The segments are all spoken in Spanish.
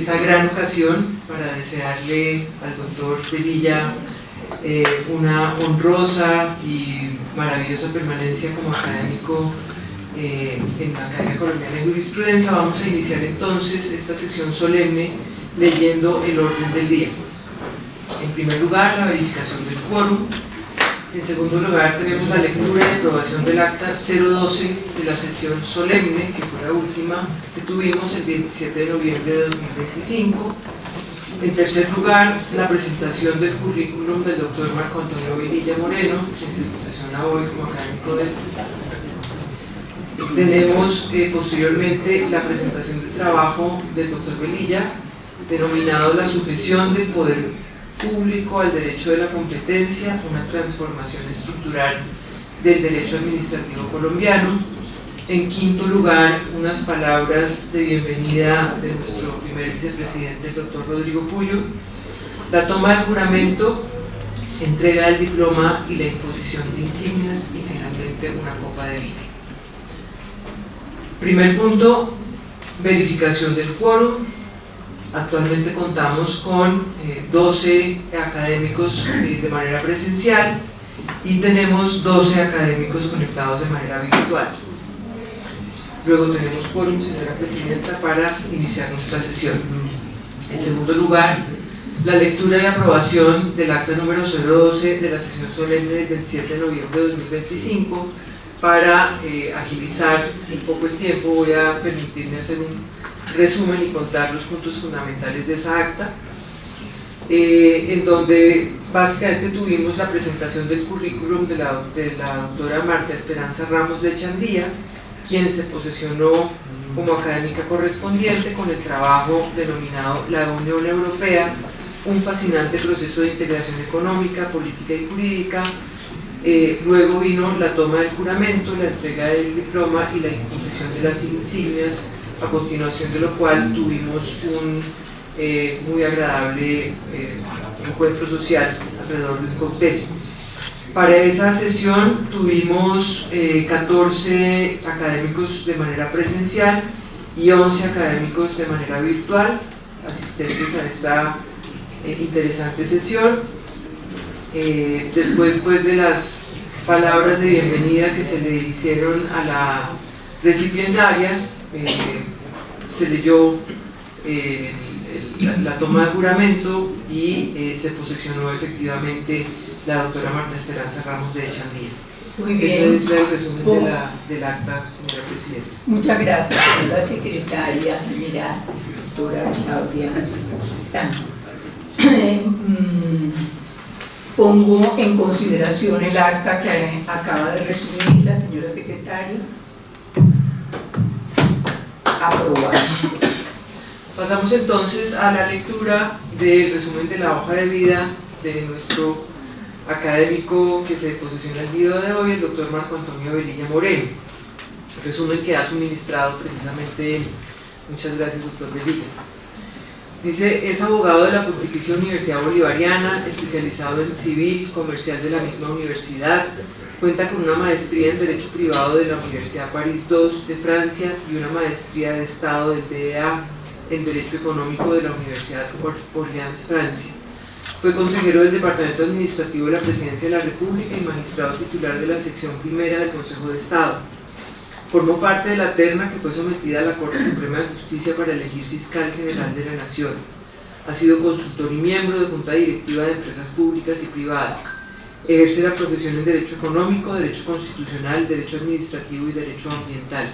esta gran ocasión para desearle al doctor Velilla una honrosa y maravillosa permanencia como académico en la Academia Colombiana de Jurisprudencia. Vamos a iniciar entonces esta sesión solemne leyendo el orden del día. En primer lugar, la verificación del quórum. En segundo lugar, tenemos la lectura y aprobación del acta 012 de la sesión solemne, que fue la última que tuvimos el 27 de noviembre de 2025. En tercer lugar, la presentación del currículum del doctor Marco Antonio Velilla Moreno, quien se posesiona hoy como académico del. Tenemos posteriormente la presentación del trabajo del doctor Velilla, denominado La sujeción del poder público al derecho de la competencia, una transformación estructural del derecho administrativo colombiano. En quinto lugar, unas palabras de bienvenida de nuestro primer vicepresidente, el doctor Rodrigo Puyo, la toma del juramento, entrega del diploma y la imposición de insignias, y finalmente una copa de vino. Primer punto, verificación del quórum. Actualmente contamos con 12 académicos de manera presencial y tenemos 12 académicos conectados de manera virtual. Luego tenemos quórum, señora presidenta, para iniciar nuestra sesión. En segundo lugar, la lectura y aprobación del acta número 012 de la sesión solemne del 27 de noviembre de 2025. Para agilizar un poco el tiempo, voy a permitirme hacer un resumen y contar los puntos fundamentales de esa acta, en donde básicamente tuvimos la presentación del currículum de la doctora Marta Esperanza Ramos de Echandía, quien se posesionó como académica correspondiente con el trabajo denominado La Unión Europea, un fascinante proceso de integración económica, política y jurídica. Luego vino la toma del juramento, la entrega del diploma y la imposición de las insignias, a continuación de lo cual tuvimos un muy agradable encuentro social alrededor del cóctel. Para esa sesión tuvimos 14 académicos de manera presencial y 11 académicos de manera virtual, asistentes a esta interesante sesión. Después pues, de las palabras de bienvenida que se le hicieron a la recipiendaria, se leyó la toma de juramento y se posesionó efectivamente la doctora Marta Esperanza Ramos de Echandía. Muy bien. Ese es el resumen del acta, señora presidenta. Muchas gracias, señora secretaria, señora doctora Claudia. Pongo en consideración el acta que acaba de resumir la señora secretaria. Aprobado. Pasamos entonces a la lectura del resumen de la hoja de vida de nuestro académico que se posesiona el día de hoy, el doctor Marco Antonio Velilla Moreno. Resumen que ha suministrado precisamente él. Muchas gracias, doctor Velilla. Dice, es abogado de la Pontificia Universidad Bolivariana, especializado en civil, comercial de la misma universidad, cuenta con una maestría en Derecho Privado de la Universidad París II de Francia y una maestría de Estado del DEA en Derecho Económico de la Universidad Orleans, Francia. Fue consejero del Departamento Administrativo de la Presidencia de la República y magistrado titular de la sección primera del Consejo de Estado. Formó parte de la terna que fue sometida a la Corte Suprema de Justicia para elegir fiscal general de la Nación. Ha sido consultor y miembro de Junta Directiva de Empresas Públicas y Privadas. Ejerce la profesión en Derecho Económico, Derecho Constitucional, Derecho Administrativo y Derecho Ambiental.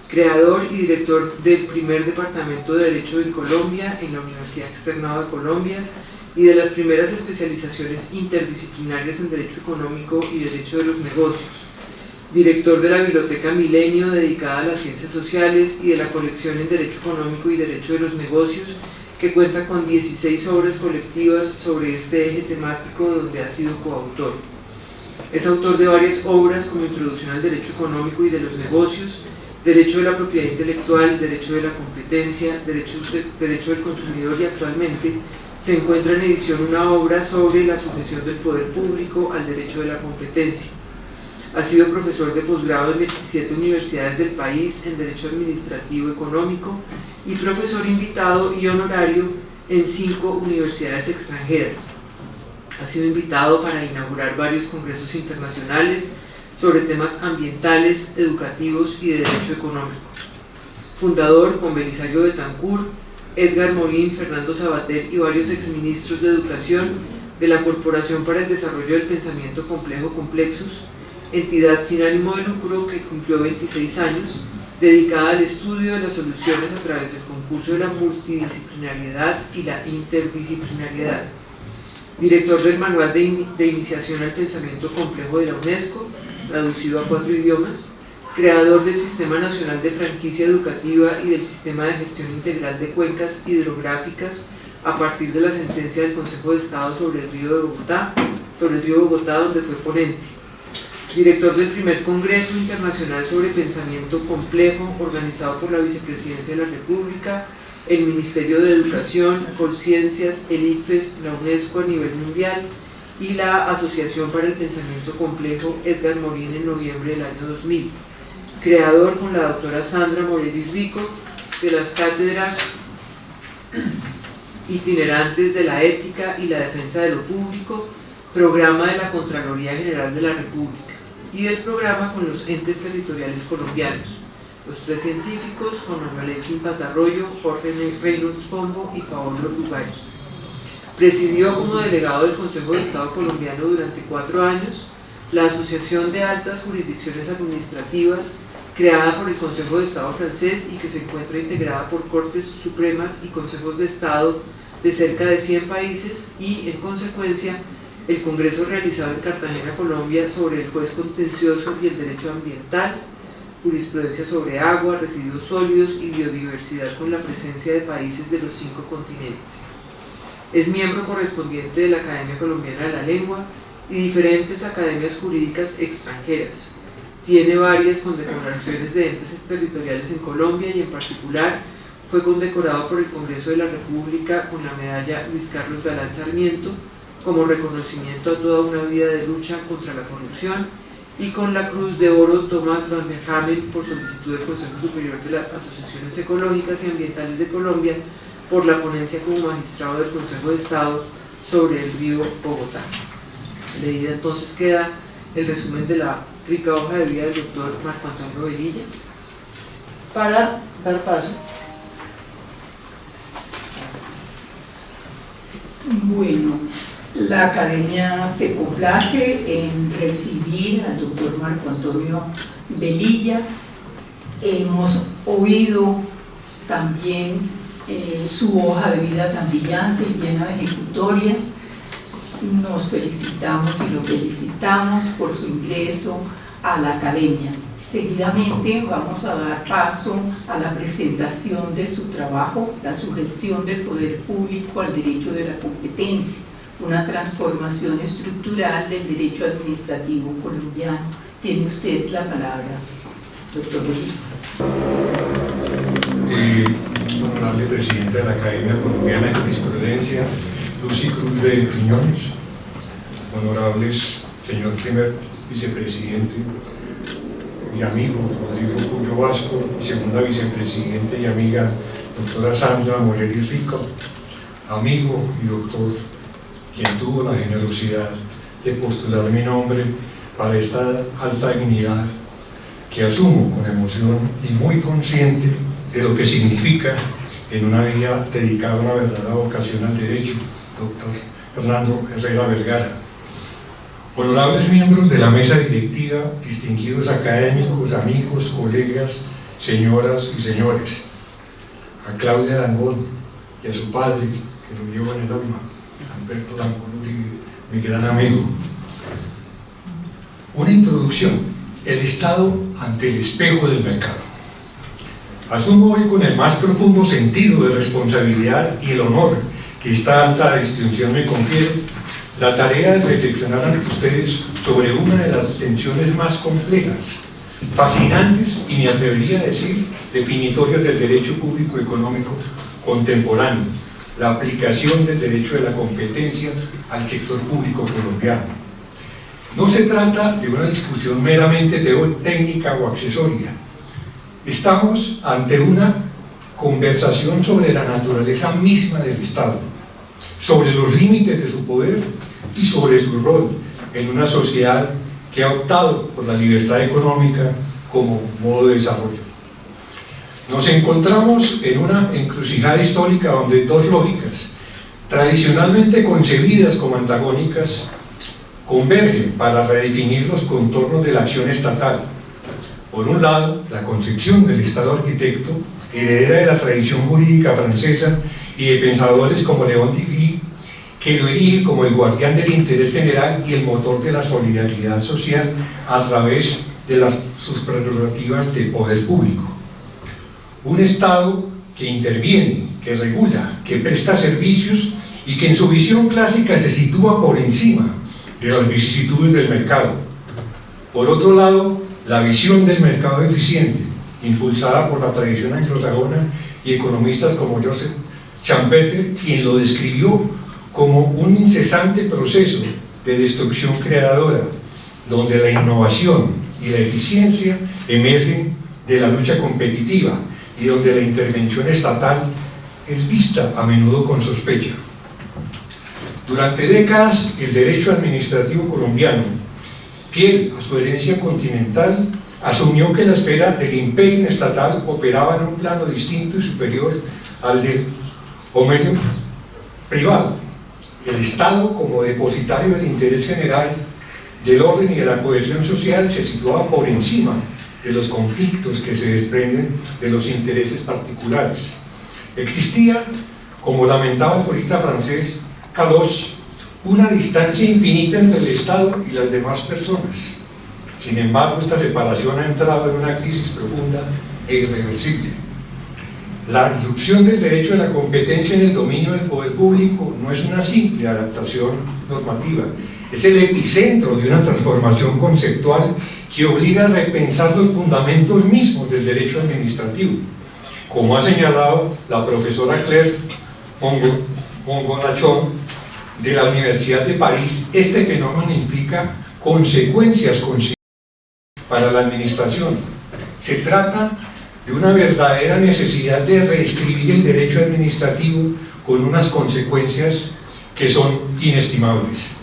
Creador y director del primer Departamento de Derecho en Colombia en la Universidad Externado de Colombia y de las primeras especializaciones interdisciplinarias en Derecho Económico y Derecho de los Negocios. Director de la Biblioteca Milenio, dedicada a las ciencias sociales, y de la colección en Derecho Económico y Derecho de los Negocios, que cuenta con 16 obras colectivas sobre este eje temático donde ha sido coautor. Es autor de varias obras como Introducción al Derecho Económico y de los Negocios, Derecho de la Propiedad Intelectual, Derecho de la Competencia, Derecho del Consumidor, y actualmente se encuentra en edición una obra sobre la sujeción del poder público al derecho de la competencia. Ha sido profesor de posgrado en 27 universidades del país en Derecho Administrativo Económico y profesor invitado y honorario en 5 universidades extranjeras. Ha sido invitado para inaugurar varios congresos internacionales sobre temas ambientales, educativos y de derecho económico. Fundador con Belisario Betancur, Edgar Morín, Fernando Sabater y varios exministros de Educación de la Corporación para el Desarrollo del Pensamiento Complejo Complexus, entidad sin ánimo de lucro que cumplió 26 años, dedicada al estudio de las soluciones a través del concurso de la multidisciplinariedad y la interdisciplinariedad. Director del Manual de Iniciación al Pensamiento Complejo de la UNESCO, traducido a 4 idiomas, creador del Sistema Nacional de Franquicia Educativa y del Sistema de Gestión Integral de Cuencas Hidrográficas a partir de la sentencia del Consejo de Estado sobre el río Bogotá, donde fue ponente. Director del primer Congreso Internacional sobre Pensamiento Complejo, organizado por la Vicepresidencia de la República, el Ministerio de Educación, Colciencias, el ICFES, la UNESCO a nivel mundial y la Asociación para el Pensamiento Complejo Edgar Morín en noviembre del año 2000. Creador con la doctora Sandra Morelli Rico de las cátedras itinerantes de la ética y la defensa de lo público, programa de la Contraloría General de la República y del programa con los entes territoriales colombianos. Los 3 científicos, Juan Manuel Elkin Patarroyo, Jorge Reynolds Pombo y Paolo Rugay. Presidió como delegado del Consejo de Estado colombiano durante 4 años la Asociación de Altas Jurisdicciones Administrativas, creada por el Consejo de Estado francés y que se encuentra integrada por Cortes Supremas y Consejos de Estado de cerca de 100 países y, en consecuencia, el Congreso realizado en Cartagena, Colombia, sobre el juez contencioso y el derecho ambiental, jurisprudencia sobre agua, residuos sólidos y biodiversidad con la presencia de países de los 5 continentes. Es miembro correspondiente de la Academia Colombiana de la Lengua y diferentes academias jurídicas extranjeras. Tiene varias condecoraciones de entes territoriales en Colombia y en particular fue condecorado por el Congreso de la República con la medalla Luis Carlos Galán Sarmiento como reconocimiento a toda una vida de lucha contra la corrupción y con la Cruz de Oro Tomás Van der Hamen por solicitud del Consejo Superior de las Asociaciones Ecológicas y Ambientales de Colombia por la ponencia como magistrado del Consejo de Estado sobre el río Bogotá. Leída entonces queda el resumen de la rica hoja de vida del doctor Marco Antonio Velilla. Para dar paso. Bueno, la Academia se complace en recibir al doctor Marco Antonio Velilla. Hemos oído también su hoja de vida tan brillante y llena de ejecutorias. Nos felicitamos y lo felicitamos por su ingreso a la Academia. Seguidamente vamos a dar paso a la presentación de su trabajo, la sujeción del poder público al derecho de la competencia, una transformación estructural del derecho administrativo colombiano. Tiene usted la palabra, doctor Velilla. Honorable presidente de la Academia Colombiana de Jurisprudencia, Lucy Cruz de Quiñones, honorables señor primer vicepresidente y amigo Rodrigo Puyo Vasco, segunda vicepresidente y amiga doctora Sandra Morelli Rico, amigo y doctor, quien tuvo la generosidad de postular mi nombre para esta alta dignidad que asumo con emoción y muy consciente de lo que significa en una vida dedicada a una verdadera vocación al derecho, doctor Fernando Herrera Vergara. Honorables miembros de la mesa directiva, distinguidos académicos, amigos, colegas, señoras y señores, a Claudia Dangón y a su padre, que lo llevo en el alma, Alberto Dangón, mi gran amigo. Una introducción: el Estado ante el espejo del mercado. Asumo hoy con el más profundo sentido de responsabilidad y el honor que esta alta distinción me confiere la tarea de reflexionar ante ustedes sobre una de las tensiones más complejas, fascinantes y me atrevería a decir definitorias del derecho público económico contemporáneo, la aplicación del derecho de la competencia al sector público colombiano. No se trata de una discusión meramente técnica o accesoria. Estamos ante una conversación sobre la naturaleza misma del Estado, sobre los límites de su poder y sobre su rol en una sociedad que ha optado por la libertad económica como modo de desarrollo. Nos encontramos en una encrucijada histórica donde dos lógicas, tradicionalmente concebidas como antagónicas, convergen para redefinir los contornos de la acción estatal. Por un lado, la concepción del Estado arquitecto, heredera de la tradición jurídica francesa y de pensadores como León Diví, que lo erige como el guardián del interés general y el motor de la solidaridad social a través de sus prerrogativas de poder público. Un Estado que interviene, que regula, que presta servicios y que en su visión clásica se sitúa por encima de las vicisitudes del mercado. Por otro lado, la visión del mercado eficiente, impulsada por la tradición anglosajona y economistas como Joseph Schumpeter, quien lo describió como un incesante proceso de destrucción creadora, donde la innovación y la eficiencia emergen de la lucha competitiva y donde la intervención estatal es vista a menudo con sospecha. Durante décadas, el derecho administrativo colombiano, fiel a su herencia continental, asumió que la esfera del imperio estatal operaba en un plano distinto y superior al del dominio privado. El Estado, como depositario del interés general, del orden y de la cohesión social, se situaba por encima de los conflictos que se desprenden de los intereses particulares. Existía, como lamentaba el jurista francés Caloche, una distancia infinita entre el Estado y las demás personas. Sin embargo, esta separación ha entrado en una crisis profunda e irreversible. La disrupción del derecho a la competencia en el dominio del poder público no es una simple adaptación normativa, es el epicentro de una transformación conceptual que obliga a repensar los fundamentos mismos del derecho administrativo. Como ha señalado la profesora Claire Mongonachon de la Universidad de París, este fenómeno implica consecuencias para la administración. Se trata de una verdadera necesidad de reescribir el derecho administrativo con unas consecuencias que son inestimables.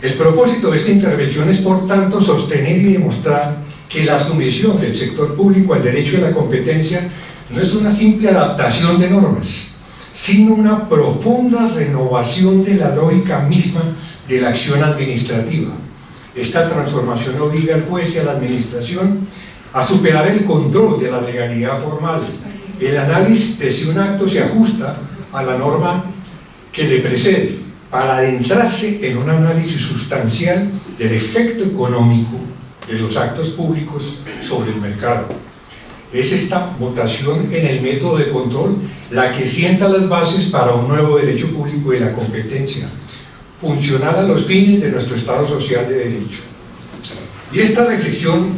El propósito de esta intervención es, por tanto, sostener y demostrar que la sumisión del sector público al derecho de la competencia no es una simple adaptación de normas, sino una profunda renovación de la lógica misma de la acción administrativa. Esta transformación obliga al juez y a la administración a superar el control de la legalidad formal, el análisis de si un acto se ajusta a la norma que le precede, para adentrarse en un análisis sustancial del efecto económico de los actos públicos sobre el mercado. Es esta mutación en el método de control la que sienta las bases para un nuevo derecho público de la competencia, funcional a los fines de nuestro Estado social de derecho. Y esta reflexión,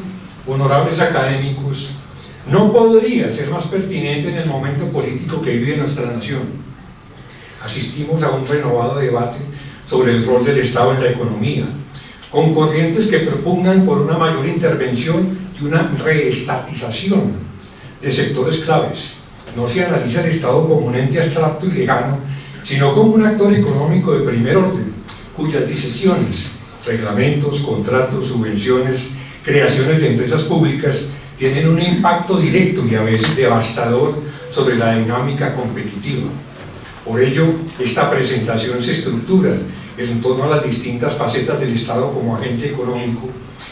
honorables académicos, no podría ser más pertinente en el momento político que vive nuestra nación. Asistimos a un renovado debate sobre el rol del Estado en la economía, con corrientes que propugnan por una mayor intervención y una reestatización de sectores claves. No se analiza el Estado como un ente abstracto y lejano, sino como un actor económico de primer orden, cuyas decisiones, reglamentos, contratos, subvenciones, creaciones de empresas públicas tienen un impacto directo y a veces devastador sobre la dinámica competitiva. Por ello, esta presentación se estructura en torno a las distintas facetas del Estado como agente económico,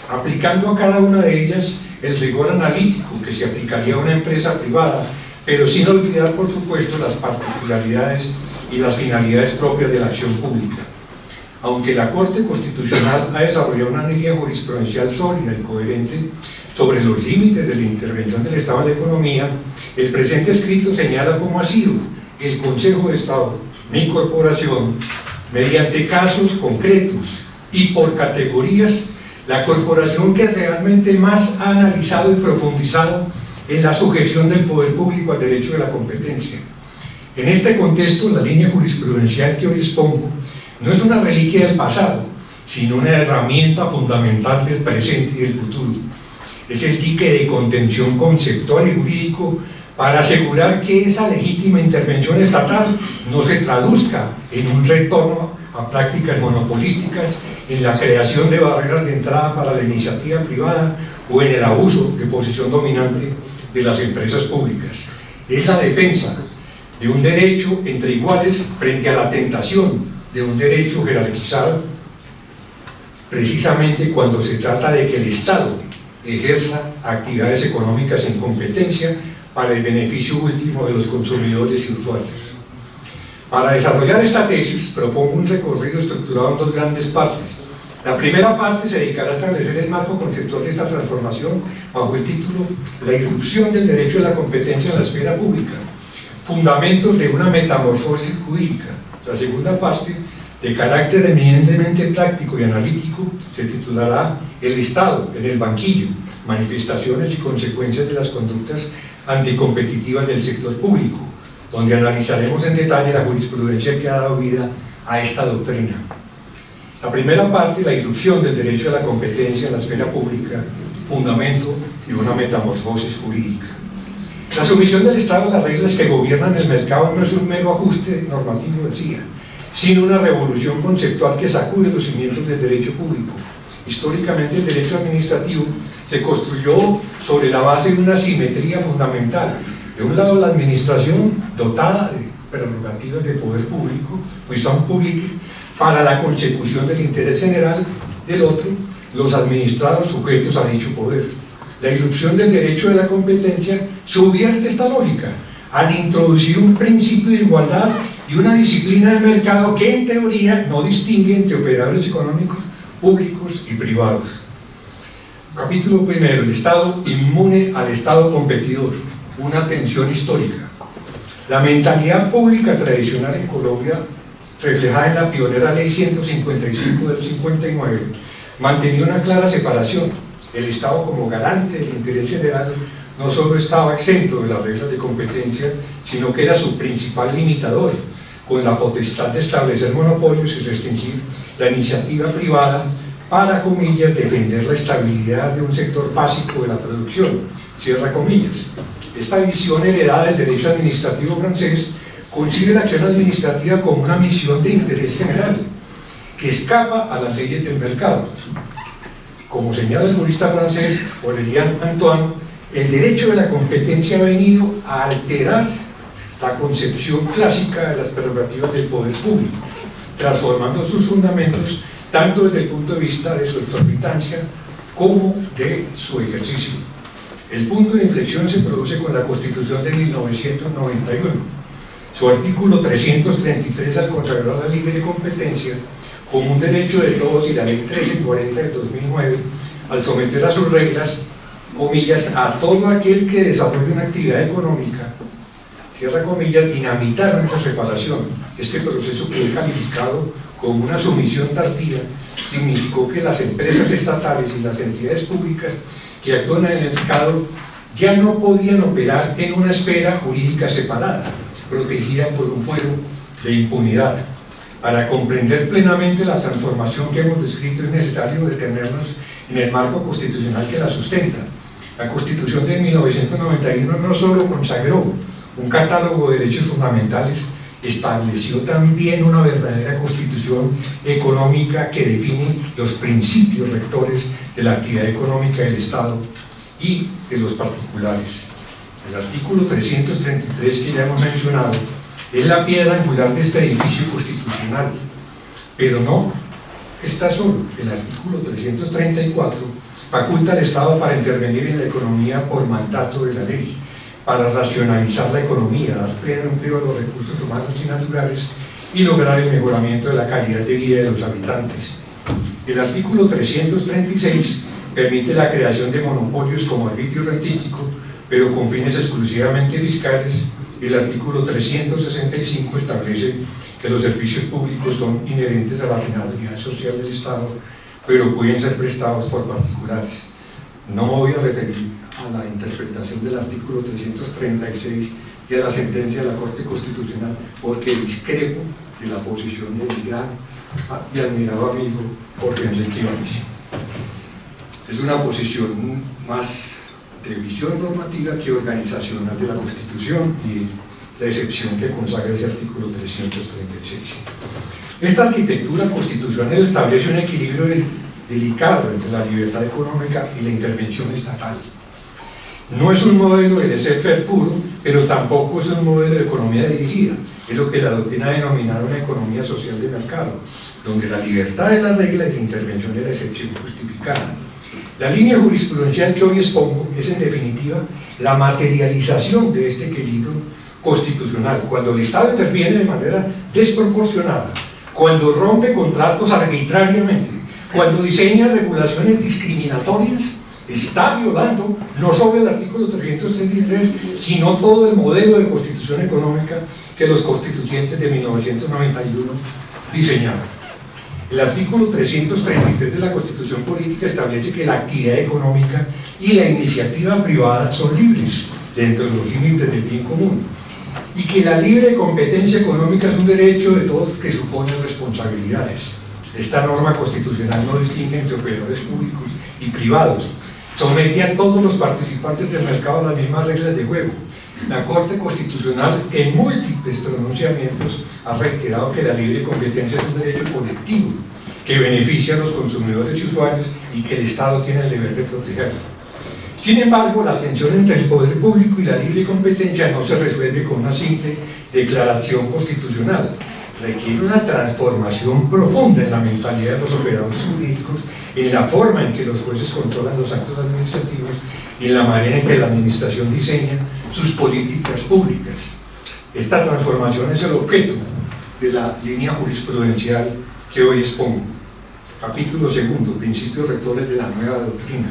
aplicando a cada una de ellas el rigor analítico que se aplicaría a una empresa privada, pero sin olvidar, por supuesto, las particularidades y las finalidades propias de la acción pública. Aunque la Corte Constitucional ha desarrollado una línea jurisprudencial sólida y coherente sobre los límites de la intervención del Estado en la economía, el presente escrito señala cómo ha sido el Consejo de Estado, mi corporación, mediante casos concretos y por categorías, la corporación que realmente más ha analizado y profundizado en la sujeción del poder público al derecho de la competencia. En este contexto, la línea jurisprudencial que hoy expongo no es una reliquia del pasado, sino una herramienta fundamental del presente y del futuro. Es el dique de contención conceptual y jurídico para asegurar que esa legítima intervención estatal no se traduzca en un retorno a prácticas monopolísticas, en la creación de barreras de entrada para la iniciativa privada o en el abuso de posición dominante de las empresas públicas. Es la defensa de un derecho entre iguales frente a la tentación de un derecho jerarquizado, precisamente cuando se trata de que el Estado ejerza actividades económicas en competencia para el beneficio último de los consumidores y usuarios. Para desarrollar esta tesis propongo un recorrido estructurado en dos grandes partes. La primera parte se dedicará a establecer el marco conceptual de esta transformación bajo el título La irrupción del derecho de la competencia en la esfera pública, fundamentos de una metamorfosis jurídica. La segunda parte, de carácter eminentemente práctico y analítico, se titulará El Estado en el banquillo, manifestaciones y consecuencias de las conductas anticompetitivas del sector público, donde analizaremos en detalle la jurisprudencia que ha dado vida a esta doctrina. La primera parte, la irrupción del derecho a la competencia en la esfera pública, fundamento de una metamorfosis jurídica. La sumisión del Estado a las reglas que gobiernan el mercado no es un mero ajuste normativo, decía, sino una revolución conceptual que sacude los cimientos del derecho público. Históricamente el derecho administrativo se construyó sobre la base de una simetría fundamental. De un lado, la administración dotada de prerrogativas de poder público, puissance publique, para la consecución del interés general; del otro, los administrados sujetos a dicho poder. La irrupción del derecho de la competencia subvierte esta lógica al introducir un principio de igualdad y una disciplina de mercado que en teoría no distingue entre operadores económicos públicos y privados. Capítulo primero, el Estado inmune al Estado competidor, una tensión histórica. La mentalidad pública tradicional en Colombia, reflejada en la pionera Ley 155 del 59, mantenía una clara separación. El Estado, como garante del interés general, no solo estaba exento de las reglas de competencia, sino que era su principal limitador, con la potestad de establecer monopolios y restringir la iniciativa privada para, comillas, defender la estabilidad de un sector básico de la producción, cierra comillas. Esta visión heredada del derecho administrativo francés concibe la acción administrativa como una misión de interés general, que escapa a las leyes del mercado. Como señala el jurista francés Aurélien Antoine, el derecho de la competencia ha venido a alterar la concepción clásica de las prerrogativas del poder público, transformando sus fundamentos tanto desde el punto de vista de su exorbitancia como de su ejercicio. El punto de inflexión se produce con la Constitución de 1991. Su artículo 333, al consagrar la libre competencia como un derecho de todos, y la Ley 1340 de 2009, al someter a sus reglas, comillas, a todo aquel que desarrolle una actividad económica, cierra comillas, dinamitaron esa separación. Este proceso, que es calificado como una sumisión tardía, significó que las empresas estatales y las entidades públicas que actúan en el mercado ya no podían operar en una esfera jurídica separada, protegida por un fuero de impunidad. Para comprender plenamente la transformación que hemos descrito, es necesario detenernos en el marco constitucional que la sustenta. La Constitución de 1991 no solo consagró un catálogo de derechos fundamentales, estableció también una verdadera constitución económica que define los principios rectores de la actividad económica del Estado y de los particulares. El artículo 333, que ya hemos mencionado, es la piedra angular de este edificio constitucional, pero no está solo. El artículo 334 faculta al Estado para intervenir en la economía por mandato de la ley, para racionalizar la economía, dar pleno empleo a los recursos humanos y naturales y lograr el mejoramiento de la calidad de vida de los habitantes. El artículo 336 permite la creación de monopolios como arbitrio rentístico, pero con fines exclusivamente fiscales. El artículo 365 establece que los servicios públicos son inherentes a la finalidad social del Estado, pero pueden ser prestados por particulares. No me voy a referir a la interpretación del artículo 336 y a la sentencia de la Corte Constitucional, porque discrepo de la posición del gran y admirado amigo Jorge Enrique Ibáñez. Es una posición más de visión normativa que organizacional de la Constitución y la excepción que consagra ese artículo 336. Esta arquitectura constitucional establece un equilibrio delicado entre la libertad económica y la intervención estatal. No es un modelo de laissez-faire puro, pero tampoco es un modelo de economía dirigida. Es lo que la doctrina denomina una economía social de mercado, donde la libertad es la regla y la intervención es la excepción justificada. La línea jurisprudencial que hoy expongo es, en definitiva, la materialización de este equilibrio constitucional, cuando el Estado interviene de manera desproporcionada, cuando rompe contratos arbitrariamente, cuando diseña regulaciones discriminatorias, está violando no solo el artículo 333, sino todo el modelo de constitución económica que los constituyentes de 1991 diseñaron. El artículo 333 de la Constitución Política establece que la actividad económica y la iniciativa privada son libres dentro de los límites del bien común, y que la libre competencia económica es un derecho de todos que supone responsabilidades. Esta norma constitucional no distingue entre operadores públicos y privados, somete a todos los participantes del mercado a las mismas reglas de juego. La Corte Constitucional, en múltiples pronunciamientos, ha reiterado que la libre competencia es un derecho colectivo que beneficia a los consumidores y usuarios y que el Estado tiene el deber de protegerlo. Sin embargo, la tensión entre el poder público y la libre competencia no se resuelve con una simple declaración constitucional. Requiere una transformación profunda en la mentalidad de los operadores jurídicos, en la forma en que los jueces controlan los actos administrativos y en la manera en que la administración diseña sus políticas públicas. Esta transformación es el objeto de la línea jurisprudencial que hoy expongo. Capítulo 2, principios rectores de la nueva doctrina.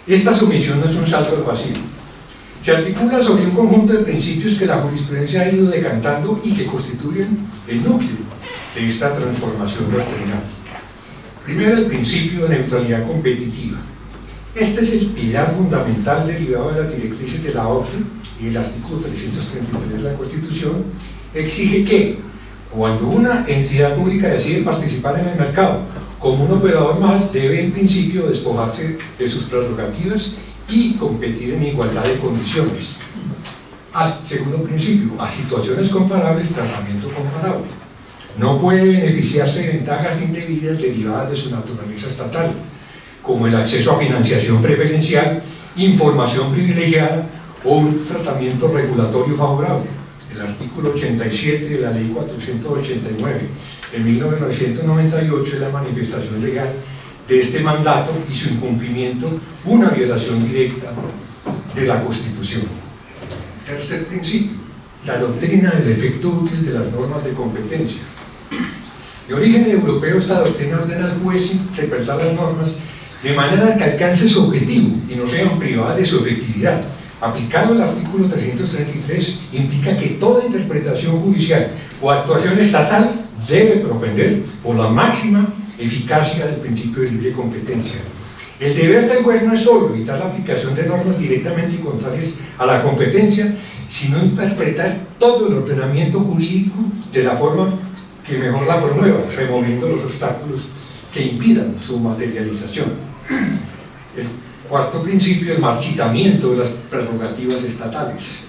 Esta sumisión no es un salto al vacío. Se articula sobre un conjunto de principios que la jurisprudencia ha ido decantando y que constituyen el núcleo de esta transformación doctrinal. Primero, el principio de neutralidad competitiva. Este es el pilar fundamental derivado de las directrices de la OCDE, y el artículo 333 de la Constitución exige que, cuando una entidad pública decide participar en el mercado como un operador más, debe en principio despojarse de sus prerrogativas y competir en igualdad de condiciones. Segundo principio, a situaciones comparables, tratamiento comparable. No puede beneficiarse de ventajas indebidas derivadas de su naturaleza estatal, como el acceso a financiación preferencial, información privilegiada o un tratamiento regulatorio favorable. El artículo 87 de la Ley 489 de 1998 es la manifestación legal de este mandato y su incumplimiento una violación directa de la Constitución. Tercer principio, la doctrina del efecto útil de las normas de competencia. De origen europeo, esta doctrina ordena al juez interpretar las normas de manera que alcance su objetivo y no sean privadas de su efectividad. Aplicado el artículo 333 implica que toda interpretación judicial o actuación estatal debe propender por la máxima eficacia del principio de libre competencia. El deber del juez no es solo evitar la aplicación de normas directamente contrarias a la competencia, sino interpretar todo el ordenamiento jurídico de la forma que mejor la promueva, removiendo los obstáculos que impidan su materialización. El cuarto principio, el marchitamiento de las prerrogativas estatales.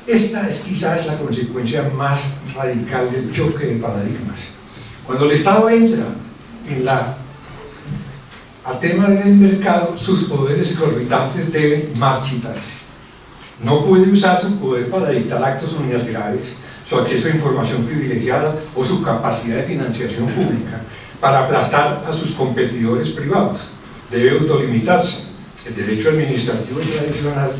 Esta es quizás la consecuencia más radical del choque de paradigmas. Cuando el Estado entra al tema del mercado, sus poderes exorbitantes deben marchitarse. No puede usar su poder para dictar actos unilaterales, su acceso a información privilegiada o su capacidad de financiación pública para aplastar a sus competidores privados. Debe autolimitarse. El derecho administrativo tradicional,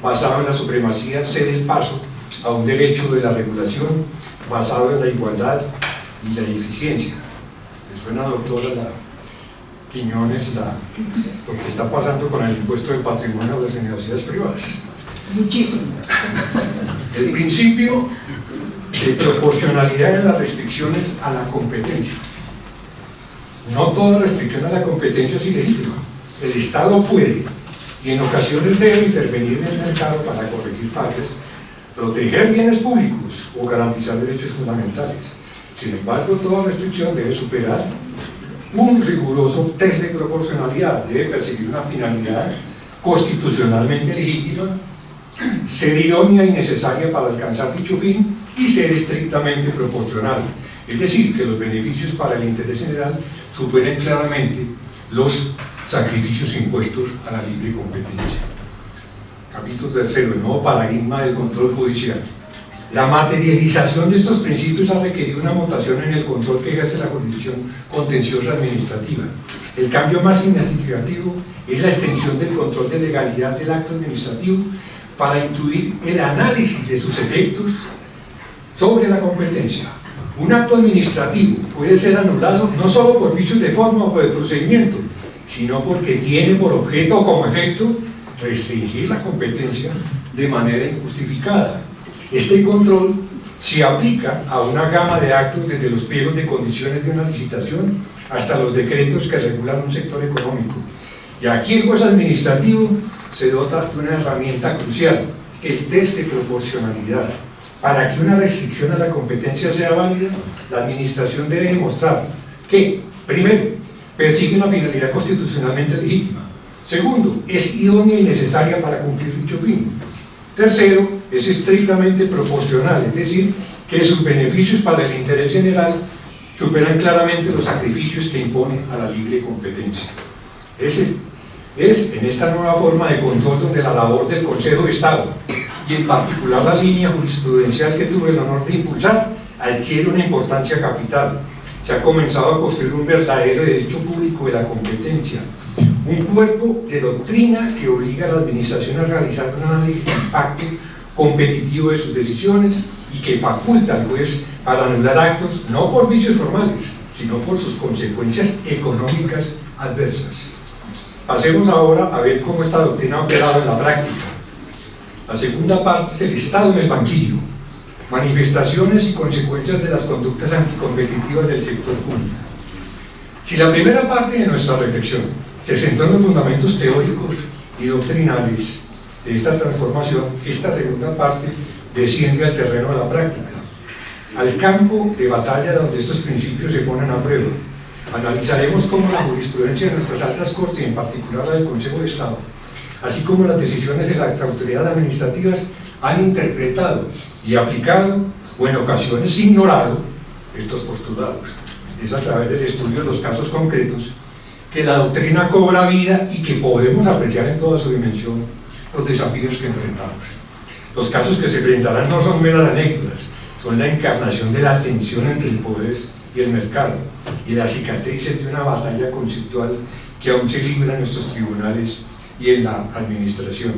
basado en la supremacía, cede el paso a un derecho de la regulación basado en la igualdad y la eficiencia. ¿Les suena, doctora, Quiñones, lo que está pasando con el impuesto de patrimonio de las universidades privadas? Muchísimo. El principio de proporcionalidad en las restricciones a la competencia. No toda restricción a la competencia es ilegítima. El Estado puede, y en ocasiones debe intervenir en el mercado para corregir fallas, proteger bienes públicos o garantizar derechos fundamentales. Sin embargo, toda restricción debe superar un riguroso test de proporcionalidad, debe perseguir una finalidad constitucionalmente legítima, ser idónea y necesaria para alcanzar dicho fin y ser estrictamente proporcional. Es decir, que los beneficios para el interés general superen claramente los sacrificios impuestos a la libre competencia. Capítulo 3. El nuevo paradigma del control judicial. La materialización de estos principios ha requerido una mutación en el control que ejerce la jurisdicción contenciosa administrativa. El cambio más significativo es la extensión del control de legalidad del acto administrativo para incluir el análisis de sus efectos sobre la competencia. Un acto administrativo puede ser anulado no solo por vicios de forma o de procedimiento, sino porque tiene por objeto o como efecto restringir la competencia de manera injustificada. Este control se aplica a una gama de actos desde los pliegos de condiciones de una licitación hasta los decretos que regulan un sector económico. Y aquí el juez administrativo se dota de una herramienta crucial, el test de proporcionalidad. Para que una restricción a la competencia sea válida, la administración debe demostrar que, primero, persigue una finalidad constitucionalmente legítima. Segundo, es idónea y necesaria para cumplir dicho fin. Tercero, es estrictamente proporcional, es decir, que sus beneficios para el interés general superan claramente los sacrificios que impone a la libre competencia. Es en esta nueva forma de control donde la labor del Consejo de Estado, y en particular la línea jurisprudencial que tuve el honor de impulsar, adquiere una importancia capital. Se ha comenzado a construir un verdadero derecho público de la competencia, un cuerpo de doctrina que obliga a la administración a realizar un análisis de impacto competitivo de sus decisiones y que faculta al juez para anular actos no por vicios formales, sino por sus consecuencias económicas adversas. Pasemos ahora a ver cómo esta doctrina ha operado en la práctica. La segunda parte es el Estado en el banquillo, manifestaciones y consecuencias de las conductas anticompetitivas del sector público. Si la primera parte de nuestra reflexión se centró en los fundamentos teóricos y doctrinales de esta transformación, esta segunda parte desciende al terreno de la práctica, al campo de batalla donde estos principios se ponen a prueba. Analizaremos cómo la jurisprudencia de nuestras altas cortes, y en particular la del Consejo de Estado, así como las decisiones de las autoridades administrativas, han interpretado y aplicado, o en ocasiones ignorado, estos postulados. Es a través del estudio de los casos concretos que la doctrina cobra vida y que podemos apreciar en toda su dimensión los desafíos que enfrentamos. Los casos que se enfrentarán no son meras anécdotas, son la encarnación de la tensión entre el poder y el mercado, y las cicatrices de una batalla conceptual que aún se libra en nuestros tribunales y en la administración.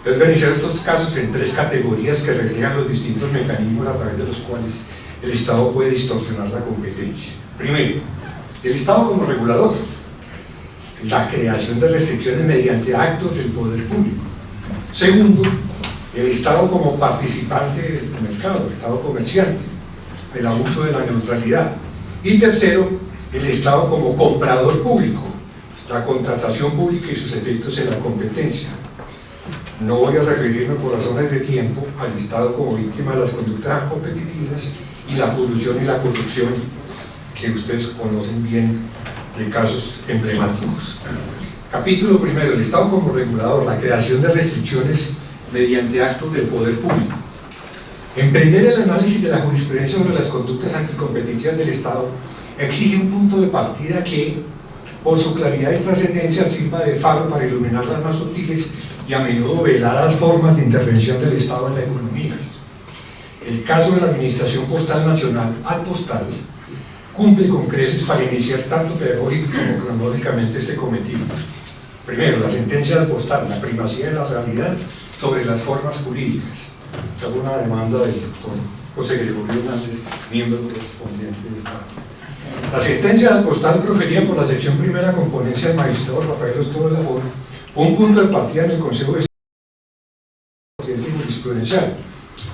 He organizado estos casos en tres categorías que reflejan los distintos mecanismos a través de los cuales el Estado puede distorsionar la competencia. Primero, el Estado como regulador, la creación de restricciones mediante actos del poder público. Segundo, el Estado como participante del mercado, el Estado comerciante, el abuso de la neutralidad. Y tercero, el Estado como comprador público, la contratación pública y sus efectos en la competencia. No voy a referirme por razones de tiempo al Estado como víctima de las conductas competitivas y la colusión y la corrupción que ustedes conocen bien de casos emblemáticos. Capítulo primero, el Estado como regulador, la creación de restricciones mediante actos del poder público. Emprender el análisis de la jurisprudencia sobre las conductas anticompetitivas del Estado exige un punto de partida que, por su claridad y trascendencia, sirva de faro para iluminar las más sutiles y a menudo veladas formas de intervención del Estado en la economía. El caso de la Administración Postal Nacional, Adpostal, cumple con creces para iniciar tanto pedagógico como cronológicamente este cometido. Primero, la sentencia de Adpostal, la primacía de la realidad sobre las formas jurídicas. Esta fue una demanda del doctor José Gregorio Hernández, miembro correspondiente de esta. La sentencia de Adpostal, proferida por la sección primera con ponencia del magistrado Rafael Ostoro de la Fora, fue un punto de partida en el Consejo de Jurisprudencial.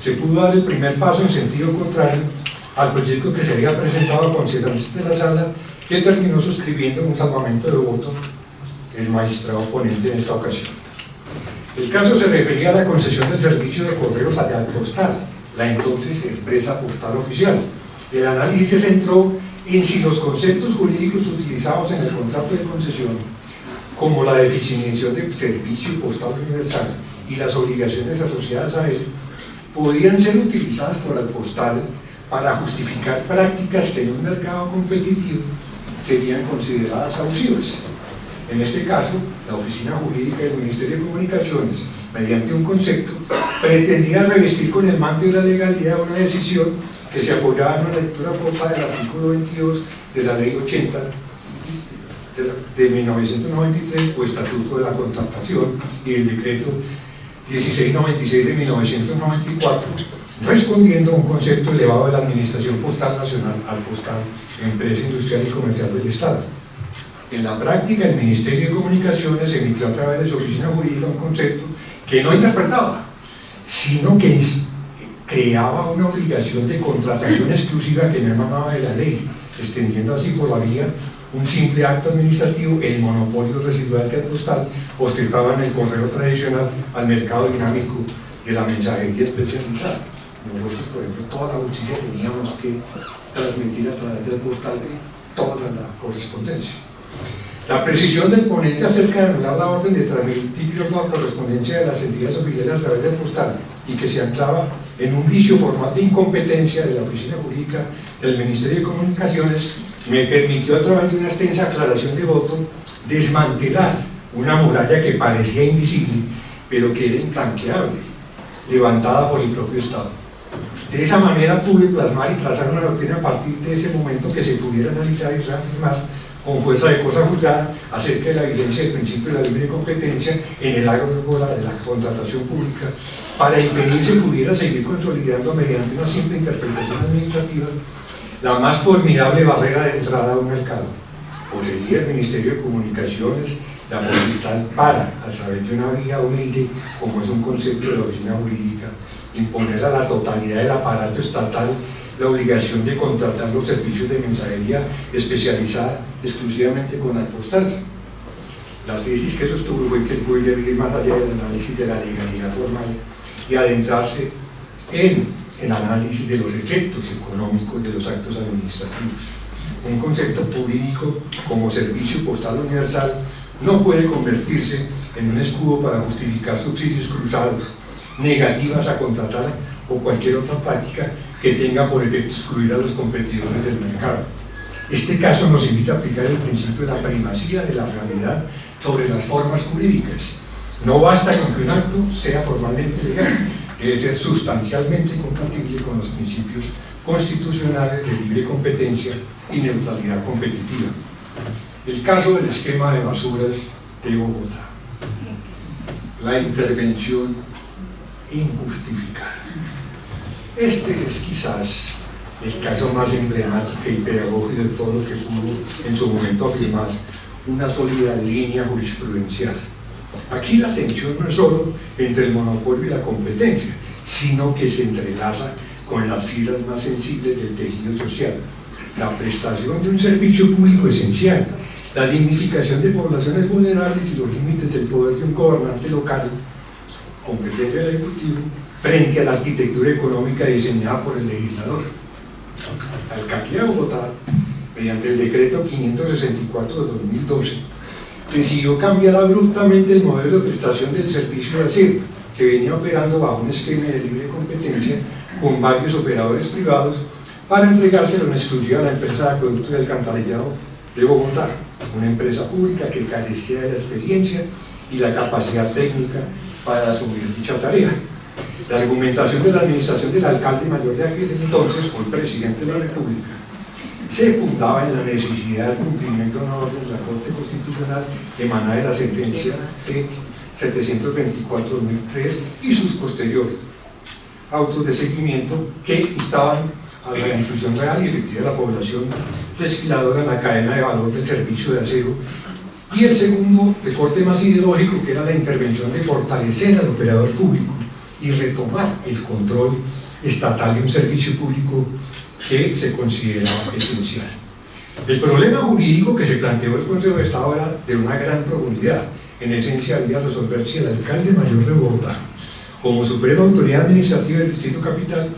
Se pudo dar el primer paso en sentido contrario al proyecto que sería presentado a consideración de la sala, que terminó suscribiendo un salvamento de voto el magistrado ponente en esta ocasión. El caso se refería a la concesión del servicio de correos a Adpostal, la entonces empresa postal oficial, El análisis se centró en si los conceptos jurídicos utilizados en el contrato de concesión, como la definición de servicio postal universal y las obligaciones asociadas a él, podían ser utilizadas por Alpostal para justificar prácticas que en un mercado competitivo serían consideradas abusivas. En este caso, la Oficina Jurídica del Ministerio de Comunicaciones, mediante un concepto, pretendía revestir con el manto de la legalidad una decisión que se apoyaba en una lectura forzada del artículo 22 de la Ley 80 de 1993 o Estatuto de la Contratación y el Decreto 1696 de 1994, respondiendo a un concepto elevado de la Administración Postal Nacional, Alpostal, Empresa Industrial y Comercial del Estado. En la práctica, el Ministerio de Comunicaciones emitió a través de su oficina jurídica un concepto que no interpretaba, sino que creaba una obligación de contratación exclusiva que no emanaba de la ley, extendiendo así por la vía un simple acto administrativo el monopolio residual que Alpostal ostentaba en el correo tradicional al mercado dinámico de la mensajería especializada. Nosotros, por ejemplo, toda la justicia teníamos que transmitir a través del Alpostal toda la correspondencia. La precisión del ponente acerca de anular la orden de transmitir la correspondencia de las entidades oficiales a través del Alpostal y que se anclaba en un vicio formal de incompetencia de la Oficina Jurídica del Ministerio de Comunicaciones me permitió, a través de una extensa aclaración de voto, desmantelar una muralla que parecía invisible, pero que era infranqueable, levantada por el propio Estado. De esa manera pude plasmar y trazar una doctrina a partir de ese momento que se pudiera analizar y reafirmar con fuerza de cosa juzgada acerca de la vigencia del principio de la libre competencia en el ágora de la contratación pública, para impedir se pudiera seguir consolidando mediante una simple interpretación administrativa la más formidable barrera de entrada a un mercado. Poseía el Ministerio de Comunicaciones la potestad para, a través de una vía humilde, como es un concepto de la oficina jurídica, imponer a la totalidad del aparato estatal la obligación de contratar los servicios de mensajería especializada exclusivamente con Alpostal. La tesis que sostuvo fue que el juez debía ir más allá del análisis de la legalidad formal y adentrarse en el análisis de los efectos económicos de los actos administrativos. Un concepto jurídico como servicio postal universal no puede convertirse en un escudo para justificar subsidios cruzados, negativas a contratar o cualquier otra práctica que tenga por efecto excluir a los competidores del mercado. Este caso nos invita a aplicar el principio de la primacía de la realidad sobre las formas jurídicas. No basta con que un acto sea formalmente legal, debe ser sustancialmente compatible con los principios constitucionales de libre competencia y neutralidad competitiva. El caso del esquema de basuras de Bogotá. La intervención injustificada. Este es quizás el caso más emblemático y pedagógico de todo lo que pudo en su momento afirmar una sólida línea jurisprudencial. Aquí la tensión no es solo entre el monopolio y la competencia, sino que se entrelaza con las fibras más sensibles del tejido social. La prestación de un servicio público esencial, la dignificación de poblaciones vulnerables y los límites del poder de un gobernante local, competencia del Ejecutivo, frente a la arquitectura económica diseñada por el legislador. La Alcaldía de Bogotá, mediante el decreto 564 de 2012, decidió cambiar abruptamente el modelo de prestación del servicio de aseo, que venía operando bajo un esquema de libre competencia con varios operadores privados, para entregárselo en exclusiva a la empresa de acueducto y alcantarillado de Bogotá, una empresa pública que carecía de la experiencia y la capacidad técnica para asumir dicha tarea. La argumentación de la administración del alcalde mayor de aquel entonces, hoy presidente de la República, se fundaba en la necesidad del cumplimiento de una orden de la Corte Constitucional emanada de la sentencia de 724/2003 y sus posteriores autos de seguimiento que instaban a la inclusión real y efectiva de la población recicladora en la cadena de valor del servicio de aseo, y el segundo, de corte más ideológico, que era la intervención de fortalecer al operador público y retomar el control estatal de un servicio público que se consideraba esencial. El problema jurídico que se planteó el Consejo de Estado era de una gran profundidad. En esencia, había resolver si el alcalde mayor de Bogotá, como suprema autoridad administrativa del Distrito Capital,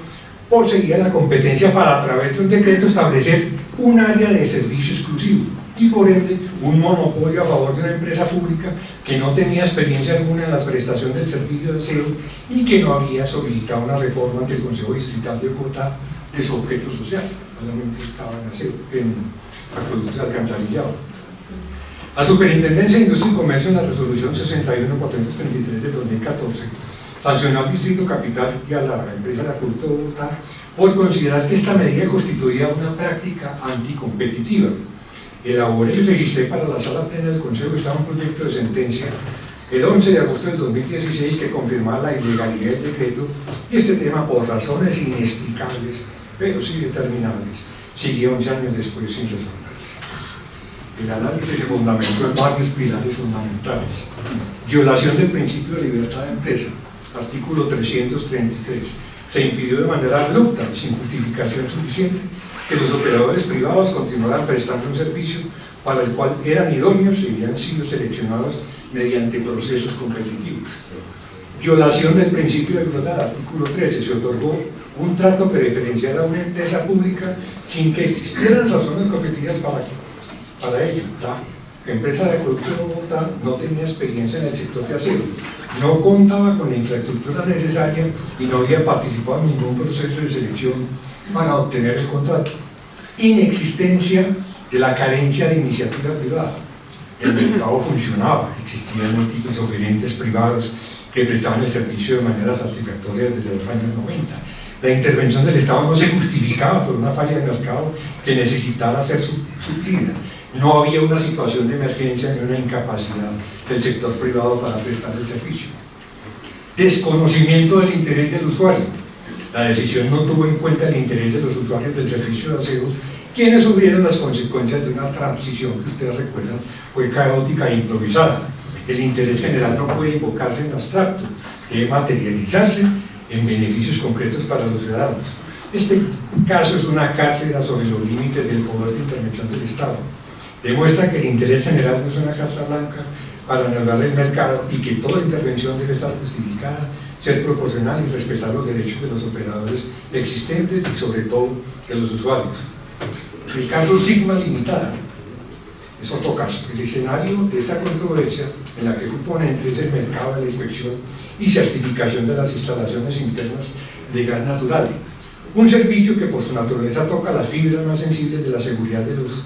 poseía la competencia para, a través de un decreto, establecer un área de servicio exclusivo y, por ende, un monopolio a favor de una empresa pública que no tenía experiencia alguna en la prestación del servicio de aseo y que no había solicitado una reforma ante el Consejo Distrital de Bogotá de su objeto social, solamente estaba en aseo, en acueductos de alcantarillado. La Superintendencia de Industria y Comercio, en la resolución 61.433 de 2014, sancionó al Distrito Capital y a la empresa de acueducto de Bogotá por considerar que esta medida constituía una práctica anticompetitiva. Elaboré y registré para la Sala Plena del Consejo de Estado un proyecto de sentencia el 11 de agosto del 2016 que confirmaba la ilegalidad del decreto, y este tema, por razones inexplicables pero sí determinables, siguió 11 años después sin resolverse. El análisis se fundamentó en varios pilares fundamentales: violación del principio de libertad de empresa, artículo 333, se impidió de manera abrupta, sin justificación suficiente, que los operadores privados continuaran prestando un servicio para el cual eran idóneos y habían sido seleccionados mediante procesos competitivos. Violación del principio de igualdad, artículo 13, se otorgó un trato preferencial a una empresa pública sin que existieran razones competitivas para ello. La empresa de acueducto de Bogotá no tenía experiencia en el sector de aseo, no contaba con la infraestructura necesaria y no había participado en ningún proceso de selección para obtener el contrato. Inexistencia de la carencia de iniciativa privada. El mercado funcionaba, existían múltiples oferentes privados que prestaban el servicio de manera satisfactoria desde los años 90. La intervención del Estado no se justificaba por una falla de mercado que necesitara ser suplida. No había una situación de emergencia ni una incapacidad del sector privado para prestar el servicio. Desconocimiento del interés del usuario. La decisión no tuvo en cuenta el interés de los usuarios del servicio de aseo, quienes sufrieron las consecuencias de una transición que ustedes recuerdan fue caótica e improvisada. El interés general no puede invocarse en abstracto, debe materializarse en beneficios concretos para los ciudadanos. Este caso es una cátedra sobre los límites del poder de intervención del Estado. Demuestra que el interés general no es una carta blanca para anular el mercado y que toda intervención debe estar justificada, ser proporcional y respetar los derechos de los operadores existentes y sobre todo de los usuarios. El caso Sigma Limitada es otro caso. El escenario de esta controversia, en la que fue ponente, es el mercado de la inspección y certificación de las instalaciones internas de gas natural, un servicio que por su naturaleza toca las fibras más sensibles de la seguridad de los